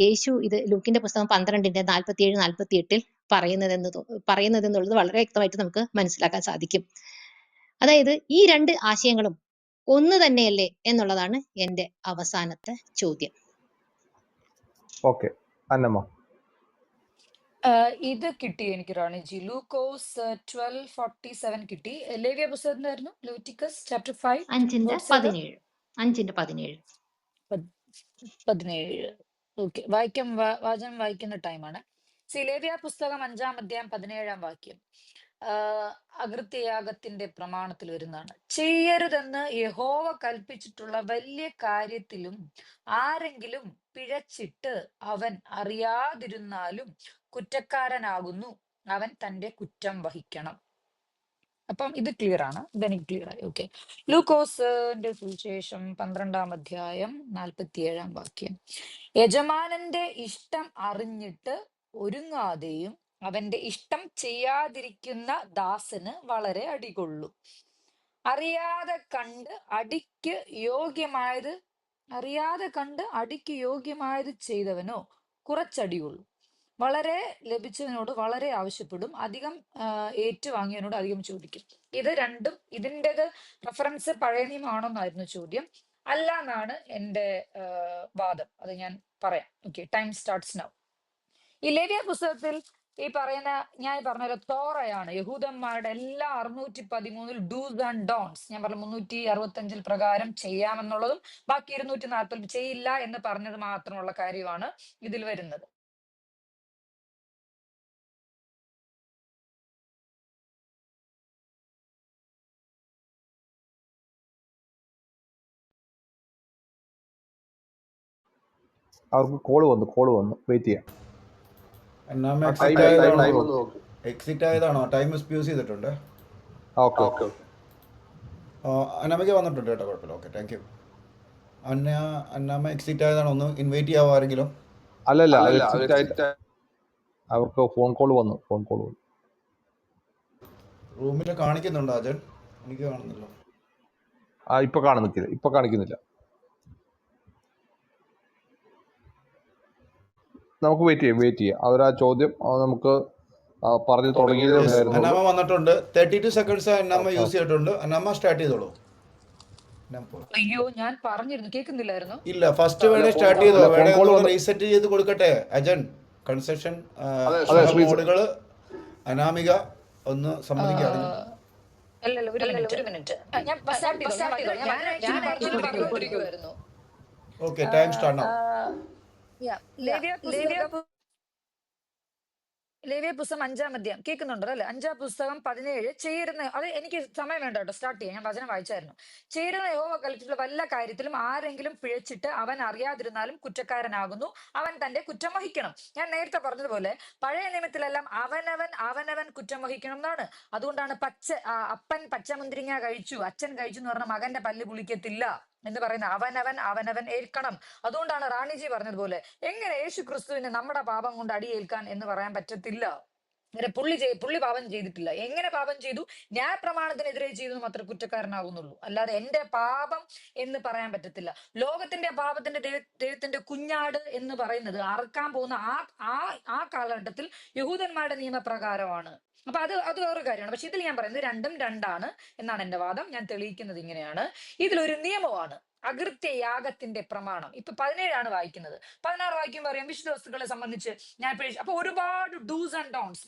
യേശു ഇത് ലൂക്കിന്റെ പുസ്തകം 12:47-48 പറയുന്നതെന്നുള്ളത് വളരെ വ്യക്തമായിട്ട് നമുക്ക് മനസ്സിലാക്കാൻ സാധിക്കും. അതായത് ഈ 2 ആശയങ്ങളും ഒന്ന് തന്നെയല്ലേ എന്നുള്ളതാണ് എന്റെ അവസാനത്തെ ചോദ്യം. ഓക്കെ, അന്നമ്മ. ഇത് കിട്ടി എനിക്ക് റാണിജി. ലൂക്കോസ് 12:47 കിട്ടി. ലേവ്യ പുസ്തകത്തിലായിരുന്നു ലെവിറ്റിക്കസ് ചാപ്റ്റർ 5 5:17. 17. ഓക്കെ, വാചനം വായിക്കുന്ന ടൈമാണ്. ലേവ്യ പുസ്തകം 5-ാം അധ്യായം 17-ാം വാക്യം അകൃത്യയാഗത്തിന്റെ പ്രമാണത്തിൽ വരുന്നതാണ്. ചെയ്യരുതെന്ന് യഹോവ കൽപ്പിച്ചിട്ടുള്ള വലിയ കാര്യത്തിലും ആരെങ്കിലും പിഴച്ചിട്ട് അവൻ അറിയാതിരുന്നാലും കുറ്റക്കാരനാകുന്നു, അവൻ തന്റെ കുറ്റം വഹിക്കണം. അപ്പം ഇത് ക്ലിയർ ആണ്, ഇതെനിക്ക് ക്ലിയർ ആയി. ഓക്കെ. ലൂക്കോസിന്റെ സുവിശേഷം 12-ാം അധ്യായം 47-ാം വാക്യം. യജമാനന്റെ ഇഷ്ടം അറിഞ്ഞിട്ട് ഒരുങ്ങാതെയും അവന്റെ ഇഷ്ടം ചെയ്യാതിരിക്കുന്ന ദാസന് വളരെ അടികൊള്ളും. അറിയാതെ കണ്ട് അടിക്ക് യോഗ്യമായത് ചെയ്തവനോ കുറച്ചടികൊള്ളും. വളരെ ലഭിച്ചവനോട് വളരെ ആവശ്യപ്പെടും, അധികം ഏറ്റുവാങ്ങിയവനോട് അധികം ചോദിക്കും. ഇത് രണ്ടും ഇതിൻ്റെത് റെഫറൻസ് പഴയ നിയമമാണെന്നായിരുന്നു ചോദ്യം. അല്ല എന്നാണ് എൻ്റെ വാദം. അത് ഞാൻ പറയാം. Okay, time starts now. ഈ ലേവ്യ പുസ്തകത്തിൽ ഈ പറയുന്ന ഞാൻ പറഞ്ഞ തോറയാണ് യഹൂദന്മാരുടെ എല്ലാ 613 ഡൂസ് ആൻഡ് ഡോൺസ്. ഞാൻ പറഞ്ഞ 365 പ്രകാരം ചെയ്യാമെന്നുള്ളതും ബാക്കി 240 ചെയ്യില്ല എന്ന് പറഞ്ഞത് മാത്രമുള്ള കാര്യമാണ് ഇതിൽ വരുന്നത്. അവർക്ക് കോള് വന്നു, വെയിറ്റ് ചെയ്യാം. എക്സിറ്റ് ആയതാണോ? ടൈം സ്പ്യൂസ് ചെയ്തിട്ടുണ്ട്. ഓക്കെ. അന്നാമയ്ക്ക് വന്നിട്ടുണ്ട് കേട്ടോ, കുഴപ്പമില്ല. Okay, thank you. Annamma exit ആയതാണോ? ഒന്ന് ഇൻവൈറ്റ് ചെയ്യാവോ ആരെങ്കിലും? അല്ലല്ല, അവർക്ക് ഫോൺ കോൾ വന്നു. റൂമിൽ കാണിക്കുന്നുണ്ടോ അജൻ? എനിക്ക് കാണുന്നില്ല. ഇപ്പൊ കാണിക്കുന്നില്ല. നമുക്ക് വെയിറ്റ് ചെയ്യാം. അവർ ആ ചോദ്യം നമുക്ക് പറഞ്ഞു തുടങ്ങിയതുണ്ടായിരുന്നു. അന്നാമ വന്നിട്ടുണ്ട്. 32 സെക്കൻഡ്സ് അന്നാമ യൂസ് ചെയ്തിട്ടുണ്ട്. അന്നാമ സ്റ്റാർട്ട് ചെയ്തോളൂ. അയ്യോ, ഞാൻ പറഞ്ഞിരുന്നു, കേൾക്കുന്നില്ലായിരുന്നു. ഇല്ല, ഫസ്റ്റ് വേണേ സ്റ്റാർട്ട് ചെയ്തോ. വേണേ റീസെറ്റ് ചെയ്ത് കൊടുക്കട്ടെ അജൻ. കൺസെഷൻ മോഡുകള് അനാമിക ഒന്ന് സമ്മതിക്കുകയാണെങ്കിൽ. ഒരു minute. Okay, time start now. ലേവ്യ പുസ്തകം 5-ാം അധ്യായം കേൾക്കുന്നുണ്ടോ അല്ലെ? 5-ാം പുസ്തകം 17 ചേരുന്ന, അത് എനിക്ക് സമയം വേണ്ട കേട്ടോ, സ്റ്റാർട്ട് ചെയ്യാം. ഞാൻ വചനം വായിച്ചായിരുന്നു. ചേരുന്ന യഹോവ കൽപ്പിച്ചിട്ടുള്ള വല്ല കാര്യത്തിലും ആരെങ്കിലും പിഴച്ചിട്ട് അവൻ അറിയാതിരുന്നാലും കുറ്റക്കാരനാകുന്നു, അവൻ തന്റെ കുറ്റം വഹിക്കണം. ഞാൻ നേരത്തെ പറഞ്ഞതുപോലെ പഴയ നിയമത്തിലെല്ലാം അവനവൻ കുറ്റം വഹിക്കണം എന്നാണ്. അതുകൊണ്ടാണ് അപ്പൻ പച്ചമുന്തിരിങ്ങ കഴിച്ചു, അച്ഛൻ കഴിച്ചു എന്ന് പറഞ്ഞ മകന്റെ പല്ല് പുളിക്കത്തില്ല എന്ന് പറയുന്ന അവനവൻ ഏൽക്കണം. അതുകൊണ്ടാണ് റാണിജി പറഞ്ഞതുപോലെ എങ്ങനെ യേശു ക്രിസ്തുവിന് നമ്മുടെ പാപം കൊണ്ട് അടിയേൽക്കാൻ എന്ന് പറയാൻ പറ്റത്തില്ല. പുള്ളി പാപം ചെയ്തിട്ടില്ല. എങ്ങനെ പാപം ചെയ്തു? ന്യായപ്രമാണത്തിനെതിരെ ചെയ്തു മാത്രമേ കുറ്റക്കാരനാകുന്നുള്ളൂ. അല്ലാതെ എന്റെ പാപം എന്ന് പറയാൻ പറ്റത്തില്ല. ലോകത്തിന്റെ പാപത്തിന്റെ ദൈവത്തിന്റെ കുഞ്ഞാട് എന്ന് പറയുന്നത് അറുക്കാൻ പോകുന്ന ആ കാലഘട്ടത്തിൽ യഹൂദന്മാരുടെ നിയമപ്രകാരമാണ്. അപ്പൊ അത് വേറൊരു കാര്യമാണ്. പക്ഷെ ഇതിൽ ഞാൻ പറയുന്നത് രണ്ടും രണ്ടാണ് എന്നാണ് എന്റെ വാദം. ഞാൻ തെളിയിക്കുന്നത് ഇങ്ങനെയാണ്. ഇതിലൊരു നിയമമാണ് അകൃത്യ യാഗത്തിന്റെ പ്രമാണം. ഇപ്പൊ 17 വായിക്കുന്നത്. 16 വായിക്കുമ്പോൾ അറിയാം വിശുദ്ധ വസ്തുക്കളെ സംബന്ധിച്ച് ഞാൻ അപ്പൊ ഒരുപാട് ഡൂസ് ആൻഡ് ഡോൺസ്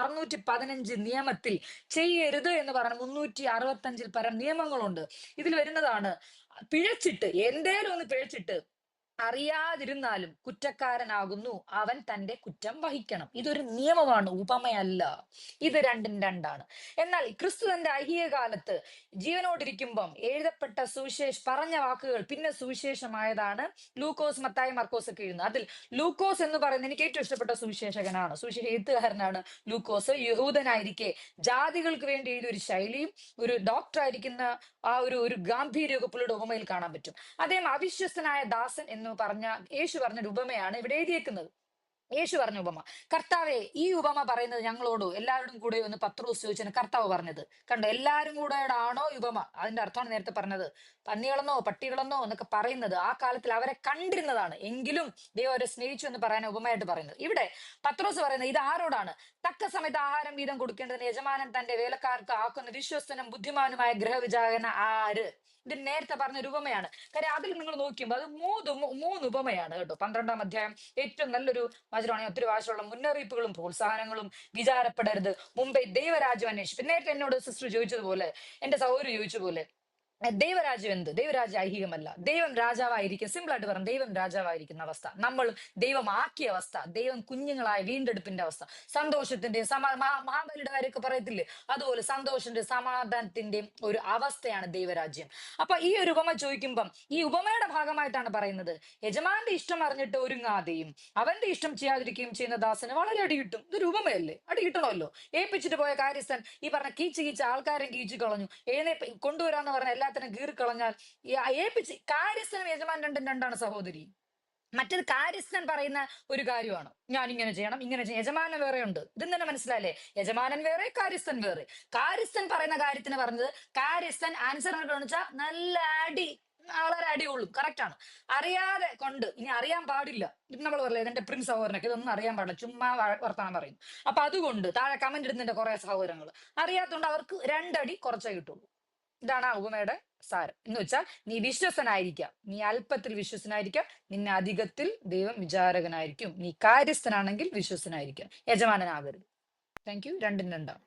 615 നിയമത്തിൽ ചെയ്യരുത് എന്ന് പറഞ്ഞ 365 പരം നിയമങ്ങളുണ്ട്. ഇതിൽ വരുന്നതാണ് പിഴച്ചിട്ട്, എന്തേലും ഒന്ന് പിഴച്ചിട്ട് അറിയാതിരുന്നാലും കുറ്റക്കാരനാകുന്നു, അവൻ തന്റെ കുറ്റം വഹിക്കണം. ഇതൊരു നിയമമാണ്, ഉപമയല്ല. ഇത് രണ്ടും രണ്ടാണ്. എന്നാൽ ക്രിസ്തു തന്റെ ഐഹിക കാലത്ത് ജീവനോടിരിക്കുമ്പം എഴുതപ്പെട്ട പറഞ്ഞ വാക്കുകൾ പിന്നെ സുവിശേഷമായതാണ്. ലൂക്കോസ്, മത്തായി, മർക്കോസ് ഒക്കെ എഴുതുന്നത്. അതിൽ ലൂക്കോസ് എന്ന് പറയുന്നത് എനിക്ക് ഏറ്റവും ഇഷ്ടപ്പെട്ട സുവിശേഷകനാണ്, സുവിശേഷ എഴുത്തുകാരനാണ് ലൂക്കോസ്. യഹൂദനായിരിക്കെ ജാതികൾക്ക് വേണ്ടി എഴുതിയ ഒരു ശൈലിയും ഒരു ഡോക്ടറായിരിക്കുന്ന ആ ഒരു ഗാംഭീര്യമൊക്കെ പുള്ളിയുടെ ഉപമയിൽ കാണാൻ പറ്റും. അദ്ദേഹം അവിശ്വസ്തനായ ദാസൻ എന്ന് പറഞ്ഞ യേശു പറഞ്ഞൊരു ഉപമയാണ് ഇവിടെ എഴുതിയേക്കുന്നത്. യേശു പറഞ്ഞ ഉപമ. കർത്താവെ, ഈ ഉപമ പറയുന്നത് ഞങ്ങളോടോ എല്ലാവരോടും കൂടെ ഒന്ന് പത്രോസ് ചോദിച്ചാണ് കർത്താവ് പറഞ്ഞത്. കണ്ടോ, എല്ലാവരും കൂടെ ആണോ ഉപമ? അതിന്റെ അർത്ഥമാണ് നേരത്തെ പറഞ്ഞത്. പന്നികളെന്നോ പട്ടികളെന്നോ എന്നൊക്കെ പറയുന്നത് ആ കാലത്തിൽ അവരെ കണ്ടിരുന്നതാണ്. എങ്കിലും ദൈവം അവരെ സ്നേഹിച്ചു എന്ന് പറയാൻ ഉപമയായിട്ട് പറയുന്നത്. ഇവിടെ പത്രോസ് പറയുന്നത് ഇത് ആരോടാണ്? തക്ക സമയത്ത് ആഹാരം വീതം കൊടുക്കേണ്ടതിന് യജമാനൻ തന്റെ വേലക്കാർക്ക് ആക്കുന്ന വിശ്വസ്തനും ബുദ്ധിമാനുമായ ഗൃഹവിചാരകന ആര്? ഇത് നേരത്തെ പറഞ്ഞ ഉപമയാണ്. കാര്യം അതിൽ നിങ്ങൾ നോക്കിയുമ്പോൾ അത് മൂന്ന് ഉപമയാണ് കേട്ടോ. 12-ാം അധ്യായം ഏറ്റവും നല്ലൊരു വചനമാണ്. ഒത്തിരി ഭാഷയുള്ള മുന്നറിയിപ്പുകളും പ്രോത്സാഹനങ്ങളും. വിചാരപ്പെടരുത്, മുമ്പേ ദൈവരാജ്യം അന്വേഷിച്ചു. നേരത്തെ എന്നോട് സിസ്റ്റർ ചോദിച്ചതുപോലെ, എന്റെ സഹോദരി ചോദിച്ചതുപോലെ, ദൈവരാജ്യം എന്ത്? ദൈവരാജ്യം ഐഹികമല്ല. ദൈവം രാജാവായിരിക്കും. സിമ്പിൾ ആയിട്ട് പറഞ്ഞു, ദൈവം രാജാവായിരിക്കുന്ന അവസ്ഥ, നമ്മൾ ദൈവമാക്കിയ അവസ്ഥ, ദൈവം കുഞ്ഞുങ്ങളായ വീണ്ടെടുപ്പിന്റെ അവസ്ഥ, സന്തോഷത്തിന്റെ മഹാബലിയുടെ കാര്യമൊക്കെ പറയത്തില്ലേ, അതുപോലെ സന്തോഷത്തിന്റെ സമാധാനത്തിന്റെയും ഒരു അവസ്ഥയാണ് ദൈവരാജ്യം. അപ്പൊ ഈ ഒരു ഉപമ ചോദിക്കുമ്പം ഈ ഉപമയുടെ ഭാഗമായിട്ടാണ് പറയുന്നത്, യജമാന്റെ ഇഷ്ടം അറിഞ്ഞിട്ട് ഒരുങ്ങാതെയും അവന്റെ ഇഷ്ടം ചെയ്യാതിരിക്കുകയും ചെയ്യുന്ന ദാസന് വളരെ അടി കിട്ടും. ഇതൊരു ഉപമയല്ലേ, അടി കിട്ടണമല്ലോ. ഏൽപ്പിച്ചിട്ട് പോയ കാര്യസ്ഥൻ ഈ പറഞ്ഞ കീച്ച് ആൾക്കാരെ കീച്ചു കളഞ്ഞു, കൊണ്ടുവരാന്ന് പറഞ്ഞ എല്ലാത്തിനും കീറിക്കളഞ്ഞാൽ ഏൽപ്പിച്ച് കാര്യസ്ഥനും യജമാൻ രണ്ടും രണ്ടാണ് സഹോദരി. മറ്റേത് കാര്യസ്ഥൻ പറയുന്ന ഒരു കാര്യമാണ്, ഞാൻ ഇങ്ങനെ ചെയ്യണം ഇങ്ങനെ ചെയ്യണം. യജമാനൻ വേറെ ഉണ്ട്. ഇതും തന്നെ മനസ്സിലായില്ലേ? യജമാനൻ വേറെ, കാര്യസ്ഥൻ വേറെ. കാര്യസ്ഥൻ പറയുന്ന കാര്യത്തിന് പറഞ്ഞത് കാര്യസ്ഥൻ ആൻസർ വെച്ചാൽ നല്ല അടി, വളരെ അടികൊള്ളും. കറക്റ്റ് ആണ്. അറിയാതെ കൊണ്ട്, ഇനി അറിയാൻ പാടില്ല. ഇത് നമ്മൾ പറയില്ല, എന്റെ പ്രിൻസ് സഹോദരനൊക്കെ ഇതൊന്നും അറിയാൻ പാടില്ല, ചുമ്മാ വർത്താനം പറയും. അപ്പൊ അതുകൊണ്ട് താഴെ കമന്റ് ഇടുന്നതിന്റെ കുറെ സഹോദരങ്ങൾ അറിയാത്തതുകൊണ്ട് അവർക്ക് രണ്ടടി കുറച്ചേ കിട്ടുള്ളൂ. ഇതാണ് ആ ഉപമയുടെ സാരം. എന്ന് വെച്ചാൽ നീ വിശ്വസനായിരിക്കാം, നീ അല്പത്തിൽ വിശ്വസനായിരിക്കാം, നിന്നെ അധികത്തിൽ ദൈവം വിചാരകനായിരിക്കും. നീ കാര്യസ്ഥനാണെങ്കിൽ വിശ്വസനായിരിക്കാം, യജമാനനാകരുത്. Thank you. രണ്ടും രണ്ടാം.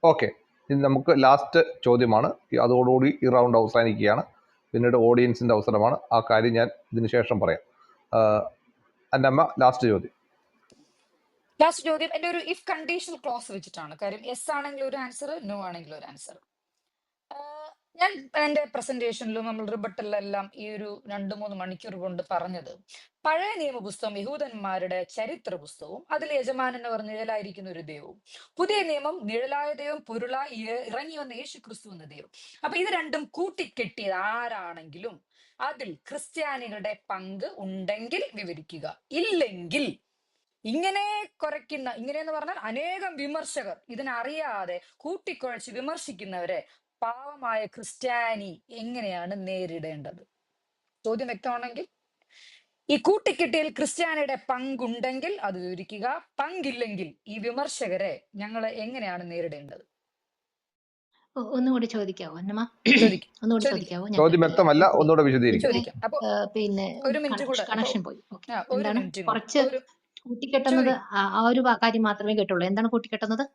ഓക്കെ, ഇനി നമുക്ക് ലാസ്റ്റ് ചോദ്യമാണ്. അതോടുകൂടി ഈ റൗണ്ട് അവസാനിക്കുകയാണ്. പിന്നീട് ഓഡിയൻസിൻ്റെ അവസരമാണ്. ആ കാര്യം ഞാൻ ഇതിന് ശേഷം പറയാം. അന്നമ്മ, ലാസ്റ്റ് ചോദ്യം. ലാസ്റ്റ് ചോദ്യം എന്റെ ഒരു ഇഫ് കണ്ടീഷണൽ ക്ലോസ് വെച്ചിട്ടാണ്. കാര്യം യെസ് ആണെങ്കിൽ ഒരു ആൻസർ, നോ ആണെങ്കിൽ ഒരു ആൻസർ. ഞാൻ എന്റെ പ്രസന്റേഷനിലും നമ്മൾ റിബട്ടലിലെല്ലാം ഈ ഒരു 2-3 മണിക്കൂർ കൊണ്ട് പറഞ്ഞത്, പഴയ നിയമ പുസ്തകം യഹൂദന്മാരുടെ ചരിത്ര പുസ്തകവും അതിൽ യജമാനൻ എന്ന് പറഞ്ഞ നിഴലായിരിക്കുന്ന ഒരു ദൈവവും, പുതിയ നിയമം നിഴലായ ദൈവം പൊരുളായി ഇറങ്ങി വന്ന യേശു ക്രിസ്തു എന്ന ദൈവം. അപ്പൊ ഇത് രണ്ടും കൂട്ടിക്കെട്ടിയത് ആരാണെങ്കിലും അതിൽ ക്രിസ്ത്യാനികളുടെ പങ്ക് ഉണ്ടെങ്കിൽ വിവരിക്കുക. ഇല്ലെങ്കിൽ ഇങ്ങനെ കുറയ്ക്കുന്ന, ഇങ്ങനെയെന്ന് പറഞ്ഞാൽ അനേകം വിമർശകർ ഇതിനറിയാതെ കൂട്ടിക്കുഴച്ച് വിമർശിക്കുന്നവരെ പാവമായ ക്രിസ്ത്യാനി എങ്ങനെയാണ് നേരിടേണ്ടത്? ചോദ്യം വ്യക്തമാണെങ്കിൽ, ഈ കൂട്ടിക്കെട്ടിയിൽ ക്രിസ്ത്യാനിയുടെ പങ്കുണ്ടെങ്കിൽ അത് വിവരിക്കുക. പങ്കില്ലെങ്കിൽ ഈ വിമർശകരെ ഞങ്ങൾ എങ്ങനെയാണ് നേരിടേണ്ടത്? ഒന്നുകൂടി ചോദിക്കാവോ അന്നമ്മ? ചോദിക്കാം. ഒന്നുകൂടി ചോദിക്കാവോ? ചോദ്യം വ്യക്തമല്ല, ഒന്നുകൂടെ വിശദീകരിക്കാം. ചോദിക്കാം. അപ്പൊ പിന്നെ ഒരു മിനിറ്റ് കൂടെ, കണക്ഷൻ പോയി. ഒരു എന്താണ് മിനിറ്റ് കുറച്ച് കൂട്ടിക്കെട്ടുന്നത്? ആ ഒരു കാര്യം മാത്രമേ കേട്ടുള്ളൂ. എന്താണ് കൂട്ടിക്കെട്ടുന്നത്?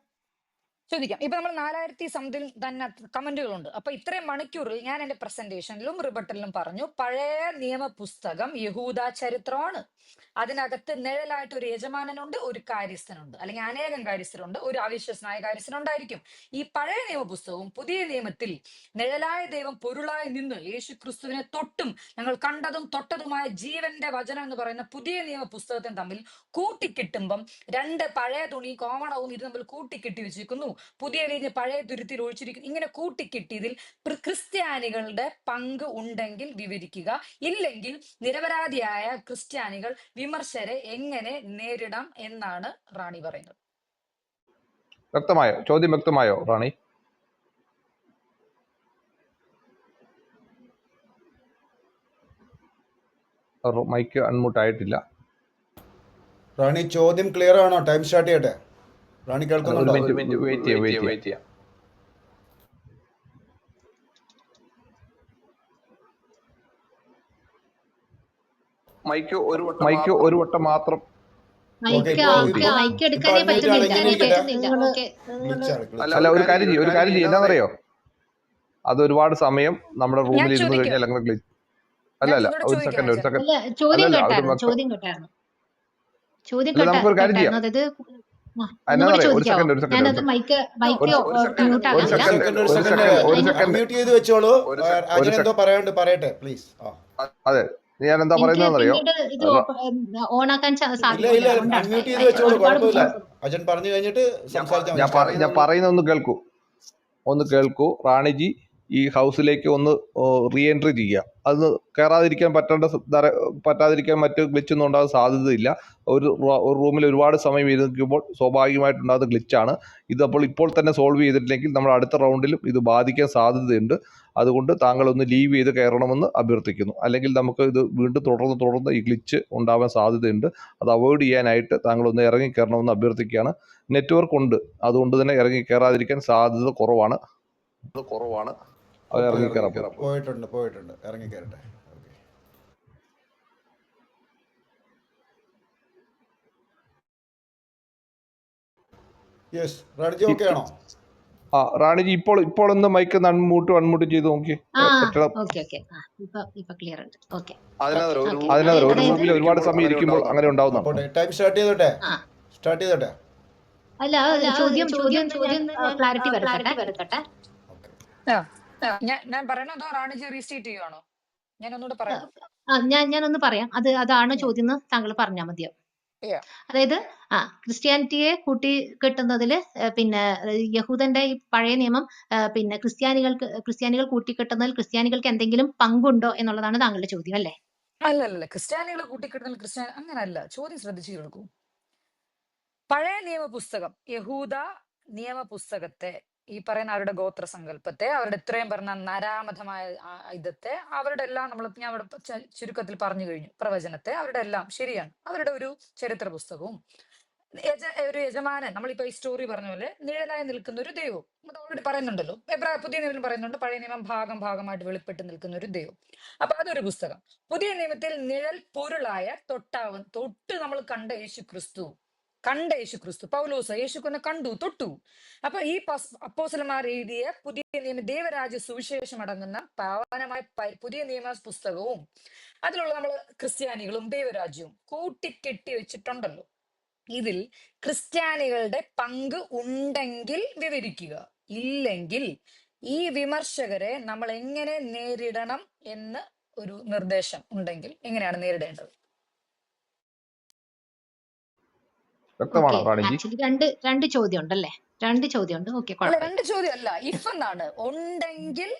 ചോദിക്കാം. ഇപ്പൊ നമ്മൾ 4000 സംതിൽ തന്നെ കമന്റുകളുണ്ട്. അപ്പൊ ഇത്രയും മണിക്കൂറിൽ ഞാൻ എന്റെ പ്രസന്റേഷനിലും റിബട്ടലിലും പറഞ്ഞു, പഴയ നിയമ പുസ്തകം യഹൂദ ചരിത്രമാണ്. അതിനകത്ത് നിഴലായിട്ട് ഒരു യജമാനനുണ്ട്, ഒരു കാര്യസ്ഥനുണ്ട്, അല്ലെങ്കിൽ അനേകം കാര്യസ്ഥരുണ്ട്, ഒരു അവിശ്വസനായ കാര്യസ്ഥനുണ്ടായിരിക്കും. ഈ പഴയ നിയമ പുസ്തകവും പുതിയ നിയമത്തിൽ നിഴലായ ദൈവം പൊരുളായി നിന്ന് യേശു ക്രിസ്തുവിനെ തൊട്ടും ഞങ്ങൾ കണ്ടതും തൊട്ടതുമായ ജീവന്റെ വചനം എന്ന് പറയുന്ന പുതിയ നിയമ പുസ്തകത്തിന് തമ്മിൽ കൂട്ടിക്കെട്ടുമ്പം രണ്ട് പഴയ തുണി കോമണവും ഇത് തമ്മിൽ കൂട്ടിക്കെട്ടി വെച്ചിരിക്കുന്നു, പുതിയ വീഞ്ഞ് പഴയ തുരുത്തിൽ ഒഴിച്ചിരിക്കുന്നു. ഇങ്ങനെ കൂട്ടിക്കെട്ടിയതിൽ ക്രിസ്ത്യാനികളുടെ പങ്ക് ഉണ്ടെങ്കിൽ വിവരിക്കുക. ഇല്ലെങ്കിൽ നിരപരാധിയായ ക്രിസ്ത്യാനികൾ വിമർശകരെ എങ്ങനെ നേരിടാം എന്നാണ് റാണി പറയുന്നത്. വ്യക്തമായോ? ചോദ്യം വ്യക്തമായോ റാണി? മൈക്ക് അൺമ്യൂട്ട് ആയിട്ടില്ല. റാണി, ചോദ്യം ക്ലിയർ ആണോ? ടൈം സ്റ്റാർട്ട് ചെയ്യട്ടെ. റാണി കേൾക്കുന്നുണ്ടോ? വെയിറ്റ് ചെയ്യാം. മൈക്ക് ഒരു വട്ടം മാത്രം. മൈക്ക് എടുക്കാനേ പറ്റുന്നില്ല. അല്ല, ഒരു കാര്യം ചെയ്യും, എന്താണെന്നറിയോ, അത് ഒരുപാട് സമയം നമ്മുടെ റൂമിൽ ഇരുന്ന് കഴിഞ്ഞാൽ അങ്ങനെ ഗ്ലിച്ച്. അല്ല, ഒരു സെക്കൻഡ്. നമുക്കൊരു കാര്യം ചെയ്യാം. ഒരു സെക്കൻഡ്. അതെ, ഞാൻ എന്താ പറയുന്നതെന്നറിയോ? ഞാൻ പറയുന്ന ഒന്ന് കേൾക്കൂ റാണിജി. ഈ ഹൗസിലേക്ക് ഒന്ന് റീ എൻട്രി ചെയ്യുക. അത് കയറാതിരിക്കാൻ പറ്റാതിരിക്കാൻ മറ്റ് ഗ്ലിച്ചൊന്നും ഉണ്ടാകാൻ സാധ്യതയില്ല. ഒരു റൂമിൽ ഒരുപാട് സമയം ഇരിക്കുമ്പോൾ സ്വാഭാവികമായിട്ടുണ്ടാകുന്ന ഗ്ലിച്ചാണ് ഇത്. അപ്പോൾ ഇപ്പോൾ തന്നെ സോൾവ് ചെയ്തിട്ടില്ലെങ്കിൽ നമ്മൾ അടുത്ത റൗണ്ടിലും ഇത് ബാധിക്കാൻ സാധ്യതയുണ്ട്. അതുകൊണ്ട് താങ്കളൊന്ന് ലീവ് ചെയ്ത് കയറണമെന്ന് അഭ്യർത്ഥിക്കുന്നു. അല്ലെങ്കിൽ നമുക്ക് ഇത് വീണ്ടും തുടർന്ന് ഈ ഗ്ലിച്ച് ഉണ്ടാവാൻ സാധ്യതയുണ്ട്. അത് അവോയ്ഡ് ചെയ്യാനായിട്ട് താങ്കളൊന്ന് ഇറങ്ങി കയറണമെന്ന് അഭ്യർത്ഥിക്കുകയാണ്. നെറ്റ്വർക്ക് ഉണ്ട്, അതുകൊണ്ട് തന്നെ ഇറങ്ങി കയറാതിരിക്കാൻ സാധ്യത കുറവാണ്. അത് ഇറങ്ങി കയറാം. പോയിട്ടുണ്ട് ഇറങ്ങി കയറട്ടെ. യെസ്, റാണിജി ഓക്കെ ആണോ? റാണിജി ഇപ്പോൾ ഒന്ന് മൈക്ക് അൺമ്യൂട്ട് ചെയ്ത് നോക്കി. ഓക്കെ ഇപ്പൊ ക്ലിയർ ഉണ്ട്. ഓക്കെ അതിനകത്ത് ഒരു റൂമിൽ ഒരുപാട് സമയം ഇരിക്കുമ്പോൾ അങ്ങനെ ഉണ്ടാവുന്നുണ്ട്. ടൈം സ്റ്റാർട്ട് ചെയ്തോട്ടെ. അല്ല ചോദ്യം ക്ലാരിറ്റി വരുത്തട്ടെ. ഞാൻ പറയണോ അതോ റാണിജി റീസ്റ്റേറ്റ് ചെയ്യുവാണോ? ഞാൻ ഒന്നുകൂടെ പറയാം. ഞാനൊന്ന് പറയാം. അതാണ് ചോദ്യം എന്ന് താങ്കൾ പറഞ്ഞാൽ മതിയോ? അതായത് ക്രിസ്ത്യാനിറ്റിയെ കൂട്ടിക്കെട്ടുന്നതില് പിന്നെ യഹൂദന്റെ ഈ പഴയ നിയമം പിന്നെ ക്രിസ്ത്യാനികൾ കൂട്ടിക്കെട്ടുന്നതിൽ ക്രിസ്ത്യാനികൾക്ക് എന്തെങ്കിലും പങ്കുണ്ടോ എന്നുള്ളതാണ് താങ്കളുടെ ചോദ്യം അല്ലേ? അല്ലല്ല, ക്രിസ്ത്യാനികൾ കൂട്ടിക്കെട്ടുന്നതിൽ അങ്ങനല്ല. ചോദ്യം ശ്രദ്ധിച്ചു കേൾക്കൂ. പഴയ നിയമപുസ്തകം, യഹൂദ നിയമപുസ്തകത്തെ, ഈ പറയുന്ന അവരുടെ ഗോത്രസങ്കല്പത്തെ, അവരുടെ ഇത്രയും പറഞ്ഞ നരാമധമായ ഇതത്തെ, അവരുടെ എല്ലാം ഞാൻ അവിടെ ചുരുക്കത്തിൽ പറഞ്ഞു കഴിഞ്ഞു. പ്രവചനത്തെ, അവരുടെ എല്ലാം ശരിയാണ്. അവരുടെ ഒരു ചരിത്ര പുസ്തകവും ഒരു യജമാനൻ, നമ്മളിപ്പോ ഈ സ്റ്റോറി പറഞ്ഞ പോലെ നിഴലായി നിൽക്കുന്ന ഒരു ദൈവം അത് ഓൾറെഡി പറയുന്നുണ്ടല്ലോ. പുതിയ നിയമത്തിൽ പറയുന്നുണ്ട് പഴയ നിയമം ഭാഗമായിട്ട് വെളിപ്പെട്ട് നിൽക്കുന്ന ഒരു ദൈവം. അപ്പൊ അതൊരു പുസ്തകം. പുതിയ നിയമത്തിൽ നിഴൽ പൊരുളായ തൊട്ട് നമ്മൾ കണ്ട യേശു ക്രിസ്തു പൗലോസ് യേശുവിനെ കണ്ടു, തൊട്ടു. അപ്പൊ ഈ അപ്പോസ്തലന്മാർ എഴുതിയ പുതിയ നിയമ ദൈവരാജ്യ സുവിശേഷം അടങ്ങുന്ന പാവനമായ പുതിയ നിയമ പുസ്തകവും അതിലുള്ള നമ്മൾ ക്രിസ്ത്യാനികളും ദൈവരാജ്യവും കൂട്ടിക്കെട്ടി വെച്ചിട്ടുണ്ടല്ലോ. ഇതിൽ ക്രിസ്ത്യാനികളുടെ പങ്ക് ഉണ്ടെങ്കിൽ വിവരിക്കുക, ഇല്ലെങ്കിൽ ഈ വിമർശകരെ നമ്മൾ എങ്ങനെ നേരിടണം എന്ന് ഒരു നിർദ്ദേശം ഉണ്ടെങ്കിൽ എങ്ങനെയാണ് നേരിടേണ്ടത്? രണ്ട് ചോദ്യം ഉണ്ടല്ലേ? രണ്ട് ചോദ്യം ഉണ്ട്. ഓക്കെ, രണ്ട് ചോദ്യം അല്ല, ഇഫ് എന്നാണ്. ഉണ്ടെങ്കിൽ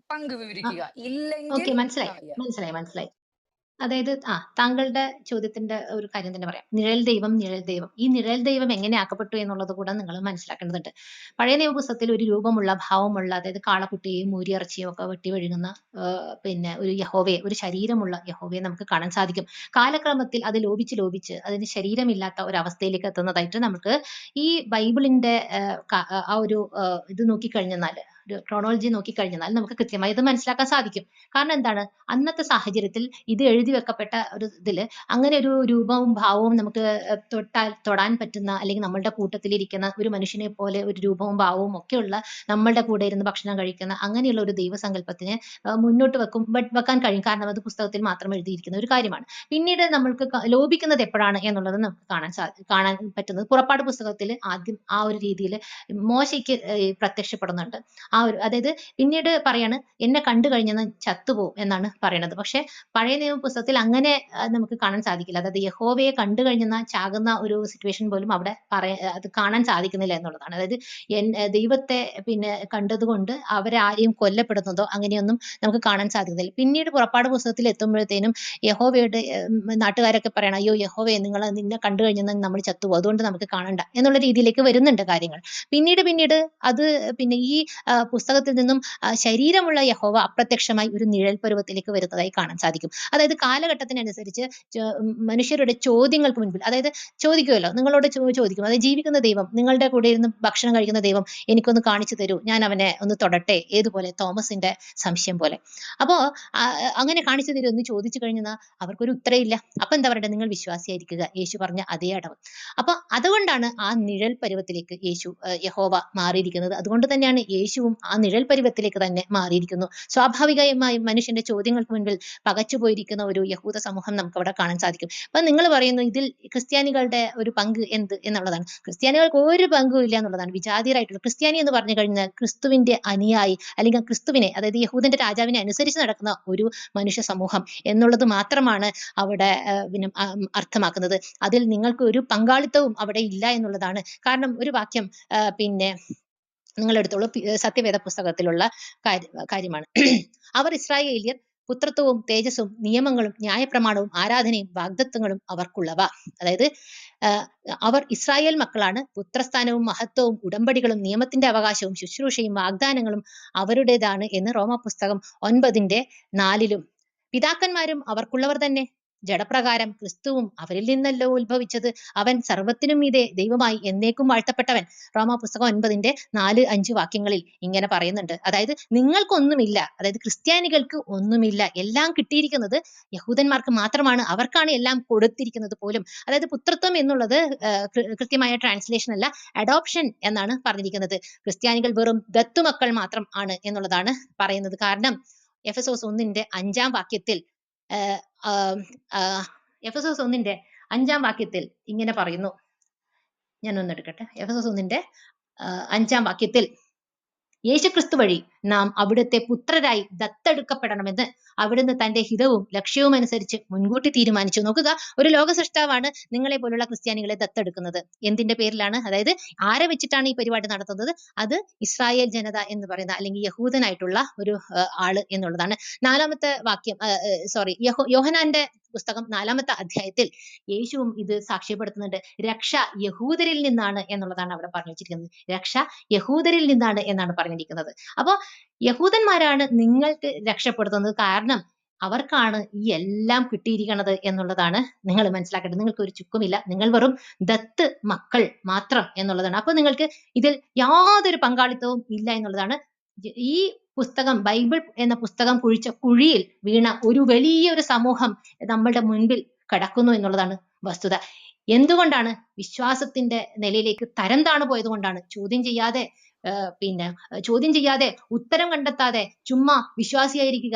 പങ്ക് വിവരിക്കുക, ഇല്ലെങ്കിൽ. മനസ്സിലായി. അതായത് താങ്കളുടെ ചോദ്യത്തിന്റെ ഒരു കാര്യം തന്നെ പറയാം. നിഴൽ ദൈവം. ഈ നിഴൽ ദൈവം എങ്ങനെ ആക്കപ്പെട്ടു എന്നുള്ളത് കൂടെ നിങ്ങൾ മനസ്സിലാക്കേണ്ടതുണ്ട്. പഴയ നിയമപുസ്തകത്തിൽ ഒരു രൂപമുള്ള, ഭാവമുള്ള, അതായത് കാളക്കുട്ടിയെയും മൂരിയിറച്ചിയും ഒക്കെ വെട്ടി വിഴുങ്ങുന്ന പിന്നെ ഒരു യഹോവയെ, ഒരു ശരീരമുള്ള യഹോവയെ നമുക്ക് കാണാൻ സാധിക്കും. കാലക്രമത്തിൽ അത് ലോപിച്ച് അതിന് ശരീരമില്ലാത്ത ഒരു അവസ്ഥയിലേക്ക് എത്തുന്നതായിട്ട് നമുക്ക് ഈ ബൈബിളിന്റെ ആ ഒരു ഇത് നോക്കിക്കഴിഞ്ഞാൽ, ഒരു ക്രോണോളജി നോക്കിക്കഴിഞ്ഞാൽ നമുക്ക് കൃത്യമായി ഇത് മനസ്സിലാക്കാൻ സാധിക്കും. കാരണം എന്താണ്, അന്നത്തെ സാഹചര്യത്തിൽ ഇത് എഴുതി വെക്കപ്പെട്ട ഒരു ഇതില് അങ്ങനെ ഒരു രൂപവും ഭാവവും നമുക്ക് തൊടാൻ പറ്റുന്ന, അല്ലെങ്കിൽ നമ്മളുടെ കൂട്ടത്തിലിരിക്കുന്ന ഒരു മനുഷ്യനെ പോലെ ഒരു രൂപവും ഭാവവും ഒക്കെയുള്ള, നമ്മളുടെ കൂടെ ഇരുന്ന് ഭക്ഷണം കഴിക്കുന്ന അങ്ങനെയുള്ള ഒരു ദൈവസങ്കല്പത്തിനെ മുന്നോട്ട് വെക്കാൻ കഴിയും. കാരണം അത് പുസ്തകത്തിൽ മാത്രം എഴുതിയിരിക്കുന്ന ഒരു കാര്യമാണ്. പിന്നീട് നമ്മൾക്ക് ലോപിക്കുന്നത് എപ്പോഴാണ് എന്നുള്ളത് നമുക്ക് കാണാൻ പറ്റുന്നത് പുറപ്പാട് പുസ്തകത്തിൽ ആദ്യം ആ ഒരു രീതിയിൽ മോശയ്ക്ക് പ്രത്യക്ഷപ്പെടുന്നുണ്ട്. അതായത് പിന്നീട് പറയാണ്, എന്നെ കണ്ടു കഴിഞ്ഞാൽ ചത്തുപോകും എന്നാണ് പറയുന്നത്. പക്ഷെ പഴയ നിയമ പുസ്തകത്തിൽ അങ്ങനെ നമുക്ക് കാണാൻ സാധിക്കില്ല. അതായത് യഹോവയെ കണ്ടു കഴിഞ്ഞാൽ ചാകുന്ന ഒരു സിറ്റുവേഷൻ പോലും അവിടെ അത് കാണാൻ സാധിക്കുന്നില്ല എന്നുള്ളതാണ്. അതായത് ദൈവത്തെ പിന്നെ കണ്ടതുകൊണ്ട് അവരെ ആരെയും കൊല്ലപ്പെടുന്നതോ അങ്ങനെയൊന്നും നമുക്ക് കാണാൻ സാധിക്കുന്നില്ല. പിന്നീട് പുറപ്പാട് പുസ്തകത്തിൽ എത്തുമ്പോഴത്തേനും യഹോവയുടെ നാട്ടുകാരൊക്കെ പറയണം, അയ്യോ യഹോവയെ നിന്നെ കണ്ടു കഴിഞ്ഞാൽ നമ്മൾ ചത്തുപോകും, അതുകൊണ്ട് നമുക്ക് കാണണ്ട എന്നുള്ള രീതിയിലേക്ക് വരുന്നുണ്ട് കാര്യങ്ങൾ. പിന്നീട് അത് പിന്നെ ഈ പുസ്തകത്തിൽ നിന്നും ശരീരമുള്ള യഹോവ അപ്രത്യക്ഷമായി ഒരു നിഴൽ പരുവത്തിലേക്ക് വരുന്നതായി കാണാൻ സാധിക്കും. അതായത് കാലഘട്ടത്തിനനുസരിച്ച് മനുഷ്യരുടെ ചോദ്യങ്ങൾക്ക് മുൻപിൽ, അതായത് ചോദിക്കുമല്ലോ, നിങ്ങളോട് ചോദിക്കും, അതായത് ജീവിക്കുന്ന ദൈവം, നിങ്ങളുടെ കൂടെ ഇരുന്ന് ഭക്ഷണം കഴിക്കുന്ന ദൈവം എനിക്കൊന്ന് കാണിച്ചു തരൂ, ഞാൻ അവനെ ഒന്ന് തൊടട്ടെ, ഏതുപോലെ തോമസിന്റെ സംശയം പോലെ. അപ്പോ അങ്ങനെ കാണിച്ചു തരൂ എന്ന് ചോദിച്ചു കഴിഞ്ഞാൽ അവർക്കൊരു ഉത്തരവില്ല. അപ്പൊ എന്താ പറയണ്ടേ, നിങ്ങൾ വിശ്വാസിയായിരിക്കുക, യേശു പറഞ്ഞ അതേ അടവ്. അപ്പൊ അതുകൊണ്ടാണ് ആ നിഴൽ പരുവത്തിലേക്ക് യഹോവ മാറിയിരിക്കുന്നത്. അതുകൊണ്ട് തന്നെയാണ് യേശുവും ആ നിഴൽ പരുവത്തിലേക്ക് തന്നെ മാറിയിരിക്കുന്നു. സ്വാഭാവികമായും മനുഷ്യന്റെ ചോദ്യങ്ങൾക്ക് മുൻപിൽ പകച്ചുപോയിരിക്കുന്ന ഒരു യഹൂദ സമൂഹം നമുക്ക് അവിടെ കാണാൻ സാധിക്കും. അപ്പൊ നിങ്ങൾ പറയുന്നു ഇതിൽ ക്രിസ്ത്യാനികളുടെ ഒരു പങ്ക് എന്ത് എന്നുള്ളതാണ്. ക്രിസ്ത്യാനികൾക്ക് ഒരു പങ്കും ഇല്ല എന്നുള്ളതാണ്. വിജാതീയരായിട്ടുള്ള ക്രിസ്ത്യാനി എന്ന് പറഞ്ഞു കഴിഞ്ഞാൽ ക്രിസ്തുവിന്റെ അനുയായി, അല്ലെങ്കിൽ ക്രിസ്തുവിനെ, അതായത് യഹൂദന്റെ രാജാവിനെ അനുസരിച്ച് നടക്കുന്ന ഒരു മനുഷ്യ സമൂഹം എന്നുള്ളത് മാത്രമാണ് അവിടെ പിന്നെ അർത്ഥമാക്കുന്നത്. അതിൽ നിങ്ങൾക്ക് ഒരു പങ്കാളിത്തവും അവിടെ ഇല്ല എന്നുള്ളതാണ്. കാരണം ഒരു വാക്യം പിന്നെ നിങ്ങൾ എടുത്തോളൂ, സത്യവേദ പുസ്തകത്തിലുള്ള കാര്യമാണ്. അവർ ഇസ്രായേലിയർ പുത്രത്വവും തേജസ്സും നിയമങ്ങളും ന്യായപ്രമാണവും ആരാധനയും വാഗ്ദത്തങ്ങളും അവർക്കുള്ളവ. അതായത് അവർ ഇസ്രായേൽ മക്കളാണ്. പുത്രസ്ഥാനവും മഹത്വവും ഉടമ്പടികളും നിയമത്തിന്റെ അവകാശവും ശുശ്രൂഷയും വാഗ്ദാനങ്ങളും അവരുടേതാണ് എന്ന് റോമാപുസ്തകം 9:4 പിതാക്കന്മാരും അവർക്കുള്ളവർ തന്നെ. ജഡപ്രകാരം ക്രിസ്തുവും അവരിൽ നിന്നല്ലോ ഉത്ഭവിച്ചത്. അവൻ സർവ്വത്തിനും മീതെ ദൈവമായി എന്നേക്കും വാഴ്ത്തപ്പെട്ടവൻ. റോമാപുസ്തകം 9:4-5 വാക്യങ്ങളിൽ ഇങ്ങനെ പറയുന്നുണ്ട്. അതായത് നിങ്ങൾക്കൊന്നുമില്ല, അതായത് ക്രിസ്ത്യാനികൾക്ക് ഒന്നുമില്ല, എല്ലാം കിട്ടിയിരിക്കുന്നത് യഹൂദന്മാർക്ക് മാത്രമാണ്, അവർക്കാണ് എല്ലാം കൊടുത്തിരിക്കുന്നത് പോലും. അതായത് പുത്രത്വം എന്നുള്ളത് കൃത്യമായ ട്രാൻസ്ലേഷൻ അല്ല, അഡോപ്ഷൻ എന്നാണ് പറഞ്ഞിരിക്കുന്നത്. ക്രിസ്ത്യാനികൾ വെറും ദത്തുമക്കൾ മാത്രം ആണ് എന്നുള്ളതാണ് പറയുന്നത്. കാരണം എഫെസോസ് 1:5 വാക്യത്തിൽ എഫെസോസ് 1:5 വാക്യത്തിൽ ഇങ്ങനെ പറയുന്നു. ഞാനൊന്ന് എടുക്കട്ടെ. എഫെസോസ് 1:5 വാക്യത്തിൽ യേശുക്രിസ്തു വഴി നാം അവിടുത്തെ പുത്രരായി ദത്തെടുക്കപ്പെടണമെന്ന് അവിടുന്ന് തന്റെ ഹിതവും ലക്ഷ്യവും അനുസരിച്ച് മുൻകൂട്ടി തീരുമാനിച്ചു. നോക്കുക, ഒരു ലോക സൃഷ്ടാവാണ് നിങ്ങളെ പോലുള്ള ക്രിസ്ത്യാനികളെ ദത്തെടുക്കുന്നത്. എന്തിന്റെ പേരിലാണ്? അതായത് ആരെ വെച്ചിട്ടാണ് ഈ പരിപാടി നടത്തുന്നത്? അത് ഇസ്രായേൽ ജനത എന്ന് പറയുന്ന അല്ലെങ്കിൽ യഹൂദനായിട്ടുള്ള ഒരു ആള് എന്നുള്ളതാണ്. 4-ാമത്തെ വാക്യം, യോഹന്നാന്റെ പുസ്തകം 4-ാമത്തെ അധ്യായത്തിൽ യേശുവും ഇത് സാക്ഷ്യപ്പെടുത്തുന്നുണ്ട്. രക്ഷ യഹൂദരിൽ നിന്നാണ് എന്നുള്ളതാണ് അവിടെ പറഞ്ഞു വെച്ചിരിക്കുന്നത്. രക്ഷ യഹൂദരിൽ നിന്നാണ് എന്നാണ് പറഞ്ഞിരിക്കുന്നത്. അപ്പോ യഹൂദന്മാരാണ് നിങ്ങൾക്ക് രക്ഷപ്പെടുത്തുന്നത്. കാരണം അവർക്കാണ് ഈ എല്ലാം കിട്ടിയിരിക്കുന്നത് എന്നുള്ളതാണ് നിങ്ങൾ മനസ്സിലാക്കേണ്ടത്. നിങ്ങൾക്ക് ഒരു ചുക്കുമില്ല, നിങ്ങൾ വെറും ദത്ത് മക്കൾ മാത്രം എന്നുള്ളതാണ്. അപ്പൊ നിങ്ങൾക്ക് ഇതിൽ യാതൊരു പങ്കാളിത്തവും ഇല്ല എന്നുള്ളതാണ്. ഈ പുസ്തകം, ബൈബിൾ എന്ന പുസ്തകം കുഴിച്ച കുഴിയിൽ വീണ ഒരു വലിയൊരു സമൂഹം നമ്മളുടെ മുൻപിൽ കിടക്കുന്നു എന്നുള്ളതാണ് വസ്തുത. എന്തുകൊണ്ടാണ്? വിശ്വാസത്തിന്റെ നിലയിലേക്ക് തരം താണു പോയത് കൊണ്ടാണ്. ചോദ്യം ചെയ്യാതെ ഉത്തരം കണ്ടെത്താതെ ചുമ്മാ വിശ്വാസിയായിരിക്കുക.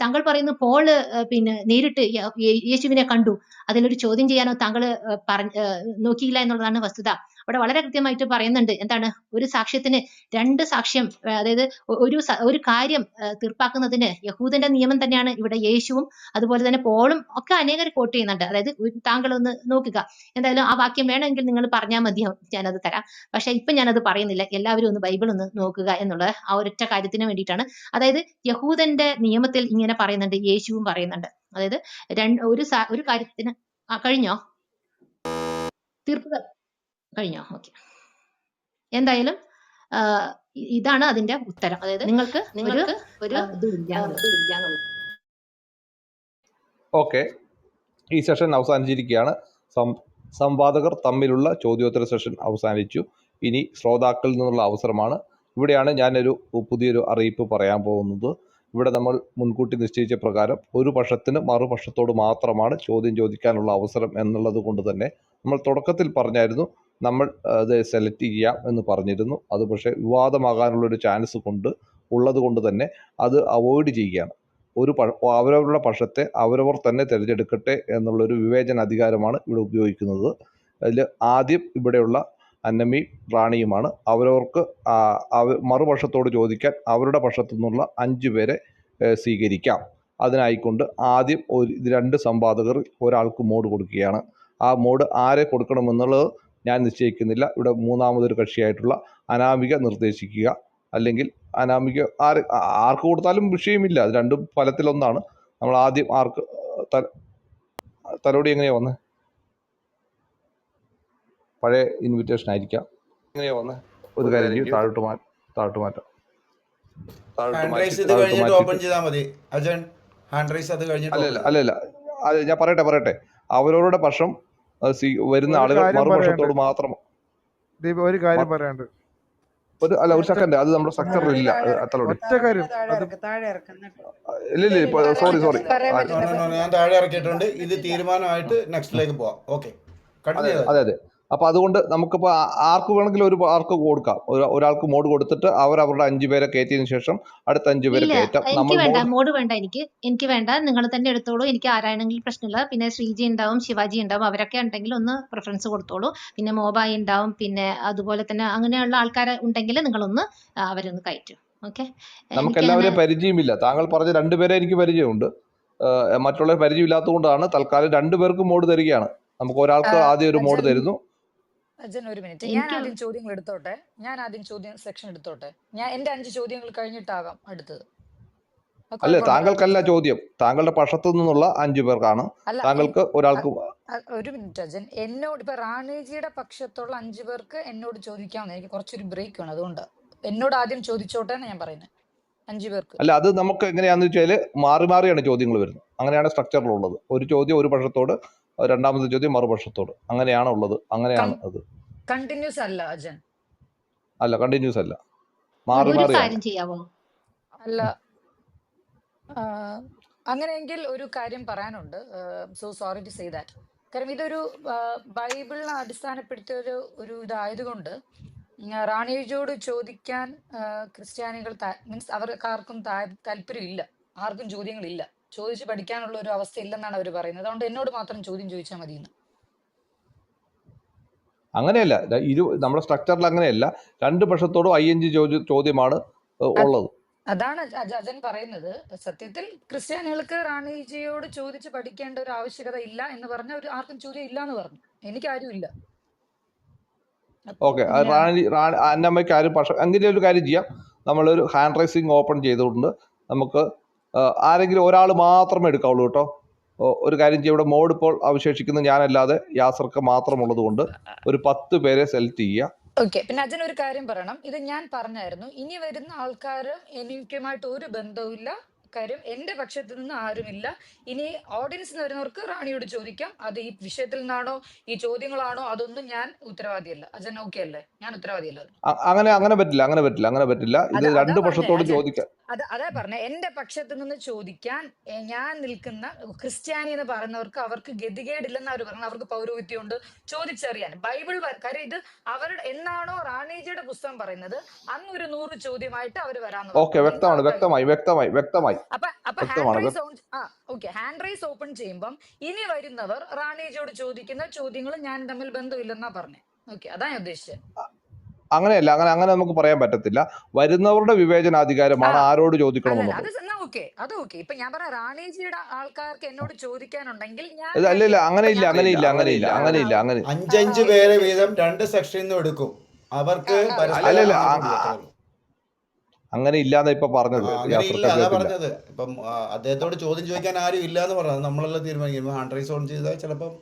താങ്കൾ പറയുന്നു പോള് നേരിട്ട് യേശുവിനെ കണ്ടു, അതിലൊരു ചോദ്യം ചെയ്യാനോ താങ്കൾ നോക്കിയില്ല എന്നുള്ളതാണ് വസ്തുത. അവിടെ വളരെ കൃത്യമായിട്ട് പറയുന്നുണ്ട്. എന്താണ്? ഒരു സാക്ഷ്യത്തിന് 2 സാക്ഷ്യം, അതായത് ഒരു കാര്യം തീർപ്പാക്കുന്നതിന് യഹൂദന്റെ നിയമം തന്നെയാണ് ഇവിടെ യേശുവും അതുപോലെ തന്നെ പോളും ഒക്കെ അനേകർ കോട്ട് ചെയ്യുന്നുണ്ട്. അതായത് താങ്കൾ ഒന്ന് നോക്കുക. എന്തായാലും ആ വാക്യം വേണമെങ്കിൽ നിങ്ങൾ പറഞ്ഞാൽ മതിയാവും, ഞാനത് തരാം. പക്ഷെ ഇപ്പൊ ഞാനത് പറയുന്നില്ല. എല്ലാവരും ഒന്ന് ബൈബിൾ ഒന്ന് നോക്കുക എന്നുള്ള ആ ഒരൊറ്റ കാര്യത്തിന് വേണ്ടിയിട്ടാണ്. അതായത് യഹൂദന്റെ നിയമത്തിൽ ഇങ്ങനെ പറയുന്നുണ്ട്, യേശുവും പറയുന്നുണ്ട്. അതായത് ഒരു കാര്യത്തിന് കഴിഞ്ഞോ? തീർപ്പ് കഴിഞ്ഞോ? ഓക്കെ. എന്തായാലും ഇതാണ് അതിന്റെ ഉത്തരം. അതായത് നിങ്ങൾക്ക് ഒരു ഓക്കെ, ഈ സെഷൻ അവസാനിച്ചിരിക്കുകയാണ്. സംവാദകർ തമ്മിലുള്ള ചോദ്യോത്തര സെഷൻ അവസാനിച്ചു. ഇനി ശ്രോതാക്കളിൽ നിന്നുള്ള അവസരമാണ്. ഇവിടെയാണ് ഞാനൊരു പുതിയൊരു അറിയിപ്പ് പറയാൻ പോകുന്നത്. ഇവിടെ നമ്മൾ മുൻകൂട്ടി നിശ്ചയിച്ച പ്രകാരം ഒരു പക്ഷത്തിന് മറുപക്ഷത്തോട് മാത്രമാണ് ചോദ്യം ചോദിക്കാനുള്ള അവസരം എന്നുള്ളത് കൊണ്ട് തന്നെ നമ്മൾ തുടക്കത്തിൽ പറഞ്ഞായിരുന്നു നമ്മൾ അത് സെലക്ട് ചെയ്യാം എന്ന് പറഞ്ഞിരുന്നു. അത് പക്ഷേ വിവാദമാകാനുള്ളൊരു ചാൻസ് ഉള്ളത് കൊണ്ട് തന്നെ അത് അവോയ്ഡ് ചെയ്യുകയാണ്. അവരവരുടെ പക്ഷത്തെ അവരവർ തന്നെ തിരഞ്ഞെടുക്കട്ടെ എന്നുള്ളൊരു വിവേചന അധികാരമാണ് ഇവിടെ ഉപയോഗിക്കുന്നത്. അതിൽ ആദ്യം ഇവിടെയുള്ള അന്നമ്മയും റാണിയുമാണ്. അവരവർക്ക് മറുപക്ഷത്തോട് ചോദിക്കാൻ അവരുടെ പക്ഷത്തു നിന്നുള്ള 5 പേരെ സ്വീകരിക്കാം. അതിനായിക്കൊണ്ട് ആദ്യം 2 സംവാദകരിൽ ഒരാൾക്ക് മോഡ് കൊടുക്കുകയാണ്. ആ മോഡ് ആരെ കൊടുക്കണമെന്നുള്ളത് ഞാൻ നിശ്ചയിക്കുന്നില്ല. ഇവിടെ മൂന്നാമതൊരു കക്ഷിയായിട്ടുള്ള അനാമിക നിർദ്ദേശിക്കുക. അല്ലെങ്കിൽ അനാമിക ആർക്ക് കൊടുത്താലും വിഷയമില്ല, അത് രണ്ടും ഫലത്തിലൊന്നാണ്. നമ്മൾ ആദ്യം ആർക്ക് തലോടി എങ്ങനെയാ വന്നത്? പഴയ ഇൻവിറ്റേഷൻ ആയിരിക്കാം. എങ്ങനെയാ വന്നത്? ഒരു കാര്യം താഴോട്ട് മാറ്റാം. അല്ലല്ല, അത് ഞാൻ പറയട്ടെ. അവരവരുടെ പക്ഷം വരുന്ന ആളുകൾ മറുപക്ഷത്തോട് മാത്രം. ഒരു കാര്യം പറയാണ്ട്. ഒരു സെക്കൻഡ്, അത് നമ്മുടെ സ്ട്രക്ചറിൽ ഇല്ല. സോറി, ഞാൻ താഴെ ഇറക്കിയിട്ടുണ്ട്. ഇത് തീരുമാനമായിട്ട് നെക്സ്റ്റിലേക്ക് പോവാം. ഓക്കെ, അതെ. അപ്പൊ അതുകൊണ്ട് നമുക്കിപ്പോ ആർക്ക് വേണമെങ്കിലും ആർക്ക് കൊടുക്കാം. ഒരാൾക്ക് മോഡ് കൊടുത്തിട്ട് അവരുടെ 5 പേരെ കയറ്റിയതിനു ശേഷം അടുത്ത 5 പേരെ കയറ്റാം. മോഡ് വേണ്ട, എനിക്ക് വേണ്ട, നിങ്ങൾ തന്നെ എടുത്തോളൂ. എനിക്ക് ആരാണെങ്കിലും പ്രശ്നമില്ല. പിന്നെ ശ്രീജി ഉണ്ടാവും, ശിവാജി ഉണ്ടാവും, അവരൊക്കെ ഉണ്ടെങ്കിൽ ഒന്ന് പ്രിഫറൻസ് കൊടുത്തോളൂ. പിന്നെ മോബായി ഉണ്ടാവും, പിന്നെ അതുപോലെ തന്നെ അങ്ങനെയുള്ള ആൾക്കാർ ഉണ്ടെങ്കിൽ നിങ്ങളൊന്ന് അവരൊന്ന് കയറ്റും. ഓക്കെ, നമുക്ക് എല്ലാവരെയും പരിചയമില്ല. താങ്കൾ പറഞ്ഞ 2 പേരെ എനിക്ക് പരിചയമുണ്ട്. മറ്റുള്ള പരിചയമില്ലാത്തത് കൊണ്ടാണ് തൽക്കാലം 2 പേർക്ക് മോഡ് തരികയാണ്. നമുക്ക് ഒരാൾക്ക് ആദ്യം ഒരു മോഡ് തരുന്നു. അജൻ, ഒരു മിനിറ്റ്, ഞാൻ ആദ്യം ചോദ്യങ്ങൾ എടുത്തോട്ടെ. സെക്ഷൻ എടുത്തോട്ടെ. എന്റെ 5 ചോദ്യങ്ങൾ കഴിഞ്ഞിട്ടാകാം അടുത്തത്. അല്ല, താങ്കൾക്കല്ല ചോദ്യം, താങ്കളുടെ പക്ഷത്തു നിന്നുള്ള 5 പേർക്കാണ്. താങ്കൾക്ക് ഒരാൾക്ക്. ഒരു മിനിറ്റ് അജൻ, എന്നോട് ഇപ്പൊ റാണിജിയുടെ പക്ഷത്തുള്ള 5 പേർക്ക് എന്നോട് ചോദിക്കാമെന്ന്. എനിക്ക് കുറച്ചൊരു ബ്രേക്ക് വേണം, അതുകൊണ്ട് എന്നോട് ആദ്യം ചോദിച്ചോട്ടെ എന്ന് ഞാൻ പറയുന്നത്. 5 പേർക്ക്. അല്ല, അത് നമുക്ക് എങ്ങനെയാന്ന് വെച്ചാൽ മാറി മാറിയാണ് ചോദ്യങ്ങൾ വരുന്നത്. അങ്ങനെയാണ് സ്ട്രക്ചറിലുള്ളത്. ഒരു ചോദ്യം ഒരു പക്ഷത്തോട്, രണ്ടാമത്തെ ചോദ്യം മറുപക്ഷത്തോട്, അങ്ങനെയാണ് ഉള്ളത്. അങ്ങനെയാണ് അത്. കണ്ടിന്യൂസ് അല്ല അജൻ. അല്ല, കണ്ടിന്യൂസ് അല്ല, മാറി ഒരു മാറിയാണ്. കാര്യം ചെയ്യാവോ? അല്ല, അങ്ങനെയെങ്കിൽ ഒരു കാര്യം പറയാനുണ്ട്. So sorry to say that. കാരണം ഇതൊരു ബൈബിളിനെ അടിസ്ഥാനപ്പെടുത്തിയ ഒരു ഇതായതുകൊണ്ട് റാണിയോട് ചോദിക്കാൻ ക്രിസ്ത്യാനികൾ മീൻസ് അവർക്ക് ആർക്കും താല്പര്യമില്ല, ആർക്കും ചോദ്യങ്ങളില്ല, ചോദിച്ച് പഠിക്കാനുള്ള ഒരു അവസ്ഥ ഇല്ലെന്നാണ് അവർ പറയുന്നത്. അതുകൊണ്ട് എന്നോട് മാത്രം ചോദ്യം ചോദിച്ചാൽ മതി എന്ന്. അങ്ങനെയല്ല, നമ്മുടെ സ്ട്രക്ചറിൽ അങ്ങനെയല്ല. രണ്ട് പക്ഷത്തോടും 5 ചോദ്യമാണ് ഉള്ളത്. അതാണ് അജൻ പറയുന്നത്. സത്യത്തിൽ ക്രിസ്ത്യാനികൾക്ക് റാണിജിയോട് ചോദിച്ച് പഠിക്കേണ്ട ഒരു ആവശ്യകത ഇല്ല എന്ന് പറഞ്ഞ ഒരു ആർക്കും ചോദ്യം ഇല്ല എന്ന് പറഞ്ഞു. എനിക്കാരും ഇല്ല. ഓക്കെ, അന്നമ്മയ്ക്ക് ആരും അങ്ങനെ ഒരു കാര്യം ചെയ്യാം. നമ്മളൊരു ഹാൻഡ് റൈസിങ് ഓപ്പൺ ചെയ്തുകൊണ്ട് നമുക്ക് ആരെങ്കിലും ഒരാൾ മാത്രമേ എടുക്കാവുള്ളൂ കേട്ടോ. ഒരു കാര്യം ചെയ്യും, ഇവിടെ മോഡ് ഇപ്പോൾ അവശേഷിക്കുന്നത് ഞാനല്ലാതെ യാസർക്ക് മാത്രമുള്ളത് കൊണ്ട് ഒരു 10 പേരെ സെലക്ട് ചെയ്യുക. ഓക്കെ, പിന്നെ അജൻ ഒരു കാര്യം പറയണം. ഇത് ഞാൻ പറഞ്ഞായിരുന്നു. ഇനി വരുന്ന ആൾക്കാർ എനിക്കുമായിട്ട് ഒരു ബന്ധവുമില്ല. കാര്യം എന്റെ പക്ഷത്ത് നിന്ന് ആരുമില്ല. ഇനി ഓഡിയൻസിൽ വരുന്നവർക്ക് റാണിയോട് ചോദിക്കാം. അത് ഈ വിഷയത്തിൽ നിന്നാണോ ഈ ചോദ്യങ്ങളാണോ അതൊന്നും ഞാൻ ഉത്തരവാദിയല്ല. അജൻ ഓക്കെ അല്ലേ? ഞാൻ ഉത്തരവാദിയല്ല. അങ്ങനെ പറ്റില്ല. ഇത് രണ്ട് പക്ഷത്തോട് ചോദിക്കാം. അതാ പറഞ്ഞ എന്റെ പക്ഷത്ത് നിന്ന് ചോദിക്കാൻ ഞാൻ നിൽക്കുന്ന ക്രിസ്ത്യാനി എന്ന് പറയുന്നവർക്ക് അവർക്ക് ഗതികേടില്ലെന്ന് അവർ പറഞ്ഞു. അവർക്ക് പൗരോഹിത്യമുണ്ട് ചോദിച്ചറിയാൻ. ബൈബിൾ കാര്യം ഇത് അവരുടെ എന്നാണോ റാണിജിയുടെ പുസ്തകം പറയുന്നത് അന്ന് ഒരു 100 ചോദ്യമായിട്ട് അവർ വരാന്ന്. ഓക്കെ, വ്യക്തമായി. അപ്പൊ ഹാൻഡ് റൈസ് ഓപ്പൺ ചെയ്യുമ്പം ഇനി വരുന്നവർ റാണിജിയോട് ചോദിക്കുന്ന ചോദ്യങ്ങൾ ഞാൻ തമ്മിൽ ബന്ധമില്ലെന്നാ പറഞ്ഞേ. ഓക്കെ, അതാ ഞാൻ ഉദ്ദേശിച്ചത്. അങ്ങനെയല്ല, അങ്ങനെ നമുക്ക് പറയാൻ പറ്റത്തില്ല. വരുന്നവരുടെ വിവേചനാധികാരമാണ് ആരോട് ചോദിക്കണമെന്നുള്ളത്. അത് ഓക്കെ. ഇപ്പൊ ഞാൻ പറഞ്ഞ റാണിജിയുടെ ആൾക്കാർക്ക് എന്നോട് ചോദിക്കാനുണ്ടെങ്കിൽ അല്ലല്ല, അങ്ങനെയില്ല. 5 പേരെ വീതം 2 സെക്ഷനിൽ നിന്ന് എടുക്കും. അവർക്ക് അങ്ങനെ ഇല്ലാന്ന് ഇപ്പൊ പറഞ്ഞത്. പറഞ്ഞത് ഇപ്പം അദ്ദേഹത്തോട് ചോദ്യം ചോദിക്കാൻ ആരും ഇല്ല എന്ന് പറഞ്ഞത് നമ്മളെല്ലാം തീരുമാനിക്കും. ഹാൻഡ് റൈസ് ഓൺ ചെയ്താൽ ചിലപ്പം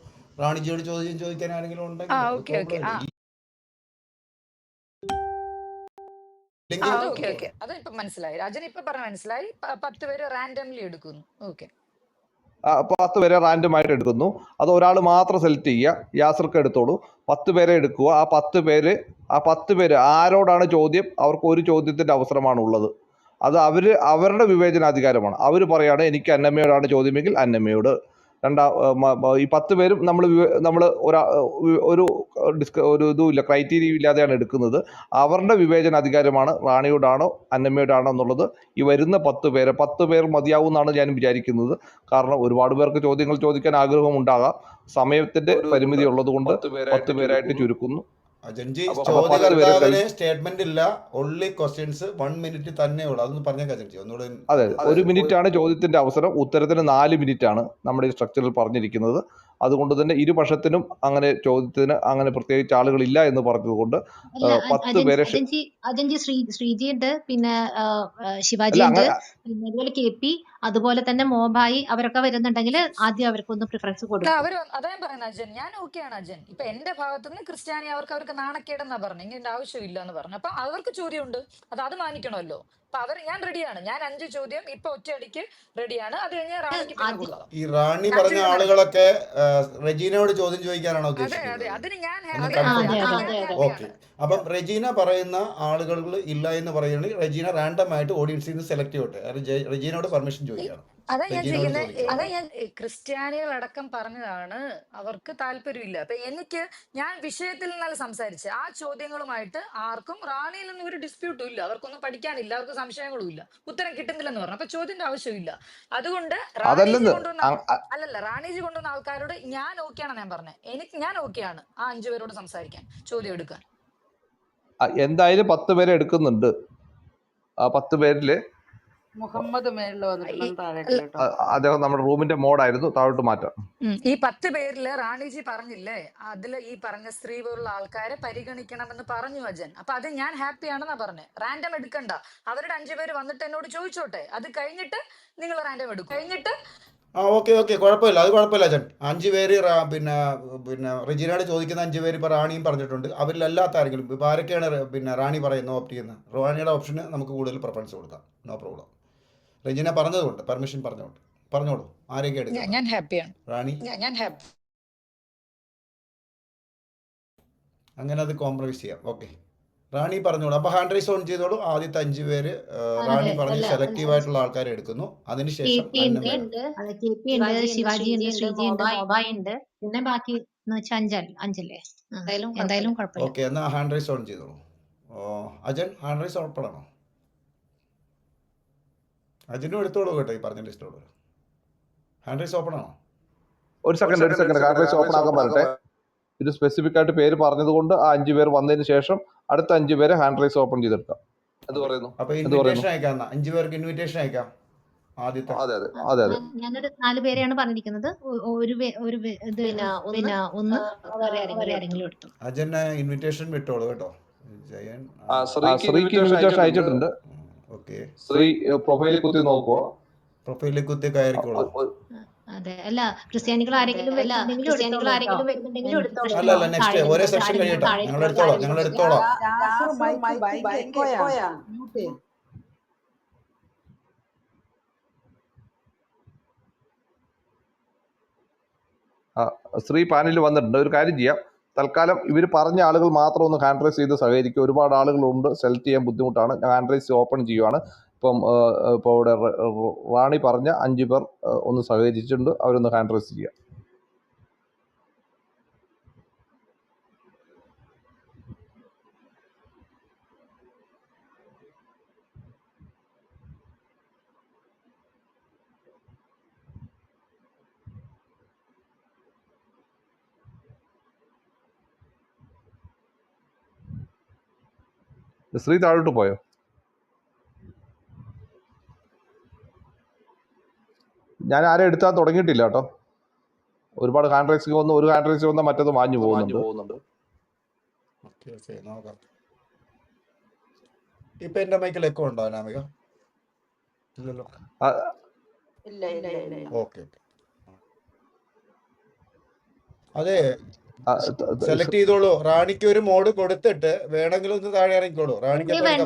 റാണിജിയോട് ചോദ്യം ചോദിക്കാൻ ആരെങ്കിലും ഉണ്ടെങ്കിൽ അതിപ്പോ മനസ്സിലായി. രാജൻ ഇപ്പൊ പറഞ്ഞ മനസ്സിലായി. 10 പേര് റാൻഡംലി എടുക്കുന്നു. ഓക്കെ, 10 പേരെ റാൻഡം ആയിട്ട് എടുക്കുന്നു. അത് ഒരാൾ മാത്രം സെലക്ട് ചെയ്യുക. യാസർക്ക് എടുത്തോളൂ. 10 പേരെ എടുക്കുക. ആ 10 പേര് ആരോടാണ് ചോദ്യം, അവർക്ക് ഒരു ചോദ്യത്തിന്റെ അവസരമാണ് ഉള്ളത്. അത് അവരുടെ വിവേചനാധികാരമാണ്. അവർ പറയാണ് എനിക്ക് അന്നമ്മയോടാണ് ചോദ്യമെങ്കിൽ അന്നമ്മയോട്. ഈ 10 പേരും നമ്മൾ ഒരു ഇതുമില്ല, ക്രൈറ്റീരിയ ഇല്ലാതെയാണ് എടുക്കുന്നത്. അവരുടെ വിവേചനാധികാരമാണ് റാണിയോടാണോ അന്നമ്മയോടാണോ എന്നുള്ളത്. ഈ വരുന്ന 10 പേർ മതിയാവുമെന്നാണ് ഞാൻ വിചാരിക്കുന്നത്. കാരണം ഒരുപാട് പേർക്ക് ചോദ്യങ്ങൾ ചോദിക്കാൻ ആഗ്രഹം ഉണ്ടാകാം. സമയത്തിന്റെ പരിമിതി ഉള്ളത് കൊണ്ട് 10 പേരായിട്ട് ചുരുക്കുന്നു. അജൻജി, ചോദ്യകർത്താവിന് സ്റ്റേറ്റ്മെന്റ് ഇല്ല, ഓൺലി ക്വസ്റ്റ്യൻസ് 1 മിനിറ്റ് തന്നെ ഉള്ളൂ. അതൊന്ന് പറഞ്ഞേക്കാം അജൻജി ഒന്നുകൂടെ. അതെ, 1 മിനിറ്റ് ആണ് ചോദ്യത്തിന്റെ അവസരം. ഉത്തരത്തിന് 4 മിനിറ്റ് ആണ് നമ്മുടെ ഈ സ്ട്രക്ചറിൽ പറഞ്ഞിരിക്കുന്നത്. അതുകൊണ്ട് തന്നെ ഇരുപക്ഷത്തിനും അങ്ങനെ ചോദ്യത്തിന് അങ്ങനെ പ്രത്യേകിച്ച് ആളുകളില്ല എന്ന് പറഞ്ഞതുകൊണ്ട് 10 പേരെ. അജൻജി ശ്രീജി ഉണ്ട്, പിന്നെ ശിവാജി ഉണ്ട്, പിന്നെ അതുപോലെ KP, അതുപോലെ തന്നെ മോബായി, അവരൊക്കെ വരുന്നുണ്ടെങ്കിൽ ആദ്യം അവർക്കൊന്ന് പ്രിഫറൻസ് കൊടുക്കും. അതാ പറയുന്നത് അജൻ. ഞാൻ ഓക്കെയാണ് അജൻ. ഇപ്പൊ എന്റെ ഭാഗത്തുനിന്ന് ക്രിസ്ത്യാനി അവർക്ക് നാണക്കേടെന്നാ പറഞ്ഞു. ഇങ്ങനെ ആവശ്യമില്ല എന്ന് പറഞ്ഞു. അപ്പൊ അവർക്ക് ചോദ്യമുണ്ട്, അത് മാനിക്കണമല്ലോ. അപ്പൊ ഞാൻ റെഡിയാണ്. ഞാൻ 5 ചോദ്യം ഇപ്പൊ ഒറ്റയടിക്ക് റെഡിയാണ്. അത് കഴിഞ്ഞ് റാണിക്ക് ഈ റാണി പറഞ്ഞ ആളുകളൊക്കെ റെജീനയോട് ചോദ്യം ചോദിക്കാനാണോ ഉദ്ദേശിക്കുന്നത്? അതിന് ഞാൻ ഓക്കെ. അപ്പം റെജീന പറയുന്ന ആളുകൾ ഇല്ല എന്ന് പറയുകയാണെങ്കിൽ റെജീന റാൻഡം ആയിട്ട് ഓഡിയൻസിൽ നിന്ന് സെലക്ട് ചെയ്യട്ടെ. റെജീനയോട് പെർമിഷൻ ചോദിക്കണം. അതാ ഞാൻ ക്രിസ്ത്യാനികളടക്കം പറഞ്ഞതാണ് അവർക്ക് താല്പര്യമില്ല. അപ്പൊ ഞാൻ വിഷയത്തിൽ നിന്നല്ല സംസാരിച്ച്. ആ ചോദ്യങ്ങളുമായിട്ട് ആർക്കും റാണിയിൽ നിന്നും ഒരു ഡിസ്പ്യൂട്ടും ഇല്ല. അവർക്കൊന്നും പഠിക്കാനില്ല, അവർക്ക് സംശയങ്ങളും ഇല്ല, ഉത്തരം കിട്ടുന്നില്ലെന്ന് പറഞ്ഞു. അപ്പൊ ചോദ്യത്തിന്റെ ആവശ്യമില്ല. അതുകൊണ്ട് റാണിജി കൊണ്ടുവന്ന ആൾക്കാരോട് ഞാൻ ഓക്കെയാണ് ഞാൻ പറഞ്ഞത്. ഞാൻ ഓക്കെയാണ് ആ 5 പേരോട് സംസാരിക്കാൻ, ചോദ്യം എടുക്കാൻ. എന്തായാലും 10 പേരെ എടുക്കുന്നുണ്ട്. ആ 10 പേരില് മുഹമ്മദ് മേളിൽ അദ്ദേഹം നമ്മുടെ റൂമിന്റെ മോഡായിരുന്നു, താഴോട്ട് മാറ്റാം. ഈ 10 പേരില് റാണിജി പറഞ്ഞില്ലേ, അതില് ഈ പറഞ്ഞ സ്ത്രീ പോലുള്ള ആൾക്കാരെ പരിഗണിക്കണമെന്ന് പറഞ്ഞു അജൻ. അപ്പൊ അത് ഞാൻ ഹാപ്പിയാണെന്നാ പറഞ്ഞത്. റാൻഡം എടുക്കണ്ട, അവരുടെ 5 പേര് വന്നിട്ട് എന്നോട് ചോദിച്ചോട്ടെ. അത് കഴിഞ്ഞിട്ട് നിങ്ങൾ റാൻഡം എടുക്കും. കഴിഞ്ഞിട്ട് ഓക്കെ, കുഴപ്പമില്ല. അത് കുഴപ്പമില്ല അജൻ. 5 പേര് പിന്നെ റെജീനയോട് ചോദിക്കുന്ന 5 പേര് ഇപ്പോൾ റാണിയും പറഞ്ഞിട്ടുണ്ട്. അവരിലല്ലാത്ത ആരെങ്കിലും ഇപ്പൊ ആരൊക്കെയാണ് റാണി പറയുന്നത് ഓപ്റ്റ് ചെയ്യുന്നത്? റാണിയുടെ ഓപ്ഷന് നമുക്ക് കൂടുതൽ പ്രിഫറൻസ് കൊടുക്കാം. No problem. റെജിന പറഞ്ഞതുകൊണ്ട് പെർമിഷൻ പറഞ്ഞുകൊണ്ട് പറഞ്ഞോളൂ. ആരെയൊക്കെ എടുക്കുന്നത്? ഞാൻ ഹാപ്പിയാണ്. റാണി അങ്ങനെ അത് കോംപ്രമൈസ് ചെയ്യാം. ഓക്കെ, റാണി പറഞ്ഞോളൂ. അപ്പോൾ ഹാൻഡ് റൈസ് ഓൺ ചെയ്തോളൂ. ആദ്യത്തെ 5 പേര് റാണി പറഞ്ഞ് സെലക്റ്റീവ് ആയിട്ടുള്ള ആൾക്കാരെ എടുക്കുന്നു. അതിനുശേഷം അതെ, KP ഉണ്ട്, ശിവാജി ഉണ്ട്, ശ്രീജി ഉണ്ട്, മോബായ് ഉണ്ട്, പിന്നെ ബാക്കി എന്ന് വെച്ചാൽ അഞ്ചല്ലേ? എന്തായാലും കുഴപ്പമില്ല. ഓക്കെ, എന്നാൽ ഹാൻഡ് റൈസ് ഓൺ ചെയ്തോളൂ. അജൻ ഹാൻഡ് റൈസ് ഓപ്പണാണോ? അജനും എടുത്തോളൂ കേട്ടോ, ഈ പറഞ്ഞ ലിസ്റ്റോളൂ. ഹാൻഡ് റൈസ് ഓപ്പൺ ആണോ? ഒരു സെക്കൻഡ് ഹാൻഡ് റൈസ് ഓപ്പൺ ആക്കാൻ പറയട്ടെ. ഇത് സ്പെസിഫിക് ആയിട്ട് പേര് പറഞ്ഞതുകൊണ്ട് ആ 5 പേർ വന്നതിന് ശേഷം അടുത്ത 5 പേരെ ഹാൻഡ് റൈസ് ഓപ്പൺ ചെയ്തെടുക്കാം. അത് പറയുന്നു. അപ്പൊ ഇൻവിറ്റേഷൻ അയക്കാം. 5 പേർക്ക് ഇൻവിറ്റേഷൻ അയക്കാം. ആദ്യത്തെ അതെ ഞാനൊരു 4 പേരെയാണ് പറഞ്ഞിരിക്കുന്നത്. പിന്നെ ഒന്ന് വേറെ ആരെങ്കിലും എടുത്തു. അജൻ ഇൻവിറ്റേഷൻ വിട്ടോളൂ കേട്ടോ. ജയൻ ശ്രീക്ക് ഇൻവിറ്റേഷൻ അയച്ചിട്ടുണ്ട്. ഓക്കെ, ശ്രീ പ്രൊഫൈലിൽ കുത്തി നോക്കുവോ? പ്രൊഫൈലിൽ കുത്തി കയറിക്കോളൂ. അതെ, അല്ല ക്രിസ്ത്യാനികൾ ആരെങ്കിലും വരുന്നുണ്ടെങ്കിലും എടുത്തോളൂ. അല്ല നെക്സ്റ്റ് ഒരേ സെക്ഷൻ കഴിയട്ടെ. ഞങ്ങൾ എടുത്തോളാം. ശ്രീ പാനലിൽ വന്നിട്ടുണ്ട്. ഒരു കാര്യം ചെയ്യാം, തൽക്കാലം ഇവർ പറഞ്ഞ ആളുകൾ മാത്രം ഒന്ന് ഹാൻഡ് റൈസ് ചെയ്ത് സഹകരിക്കും. ഒരുപാട് ആളുകളുണ്ട്, സെലക്ട് ചെയ്യാൻ ബുദ്ധിമുട്ടാണ്. ഞാൻ ഹാൻഡ് റൈസ് ഓപ്പൺ ചെയ്യുവാണ്. ഇപ്പോൾ ഇവിടെ റാണി പറഞ്ഞ 5 പേർ ഒന്ന് സഹകരിച്ചിട്ടുണ്ട്. അവരൊന്ന് ഹാൻഡ് റൈസ് ചെയ്യാം. ശ്രീ താഴോട്ട് പോയോ? ഞാൻ ആരെ എടുത്താൽ തുടങ്ങിയിട്ടില്ല കേട്ടോ. ഒരുപാട് ഹാൻഡ് റൈസിങ് വന്നു. ഒരു ഹാൻഡ് റൈസിങ് വന്നാൽ മറ്റേത് മാഞ്ഞു പോകുന്നുണ്ട്. ഇപ്പൊ എന്റെ മൈക്കിൽ എക്കോ ഉണ്ടോ അനാമിക? ഇല്ലല്ലോ. ഓക്കെ, അതെ, സെലക്ട് ചെയ്തോളൂ. റാണിക്ക് ഒരു മോഡ് കൊടുത്തിട്ട് വേണമെങ്കിലും ഒന്ന് താഴെ ഇറങ്ങിക്കോളൂ. റാണിക്ക് വേണ്ട,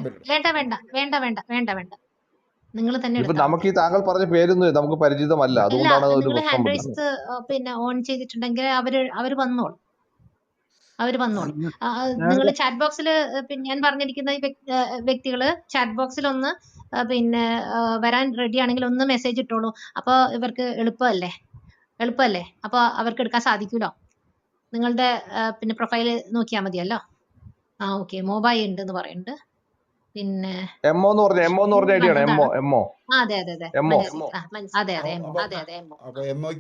നിങ്ങൾ തന്നെ ഇപ്പൊ നമുക്ക് ഈ താങ്കൾ പറഞ്ഞ പേരൊന്നും നമുക്ക് പരിചിതമല്ല, അതുകൊണ്ടാണ് ഒരു പ്രശ്നം. ഹാൻഡ് റൈസ് പിന്നെ ഓൺ ചെയ്തിട്ടുണ്ടെങ്കിൽ അവര് വന്നോളും. നിങ്ങൾ ചാറ്റ് ബോക്സിൽ പിന്നെ ഞാൻ പറഞ്ഞിരിക്കുന്ന ഈ വ്യക്തികള് ചാറ്റ് ബോക്സിൽ ഒന്ന് പിന്നെ വരാൻ റെഡി ആണെങ്കിൽ ഒന്ന് മെസ്സേജ് ഇട്ടോളൂ. അപ്പൊ ഇവർക്ക് എളുപ്പമല്ലേ? അപ്പൊ അവർക്ക് എടുക്കാൻ സാധിക്കൂലോ. നിങ്ങളുടെ പിന്നെ പ്രൊഫൈല് നോക്കിയാൽ മതിയല്ലോ. ഓക്കെ, മൊബൈൽ ഉണ്ട് എന്ന് പറയുന്നുണ്ട്. പിന്നെ എംഒ എന്ന് പറഞ്ഞ ഐഡിയാണ്. എംഒ അതെ, അപ്പൊ എംഒക്ക്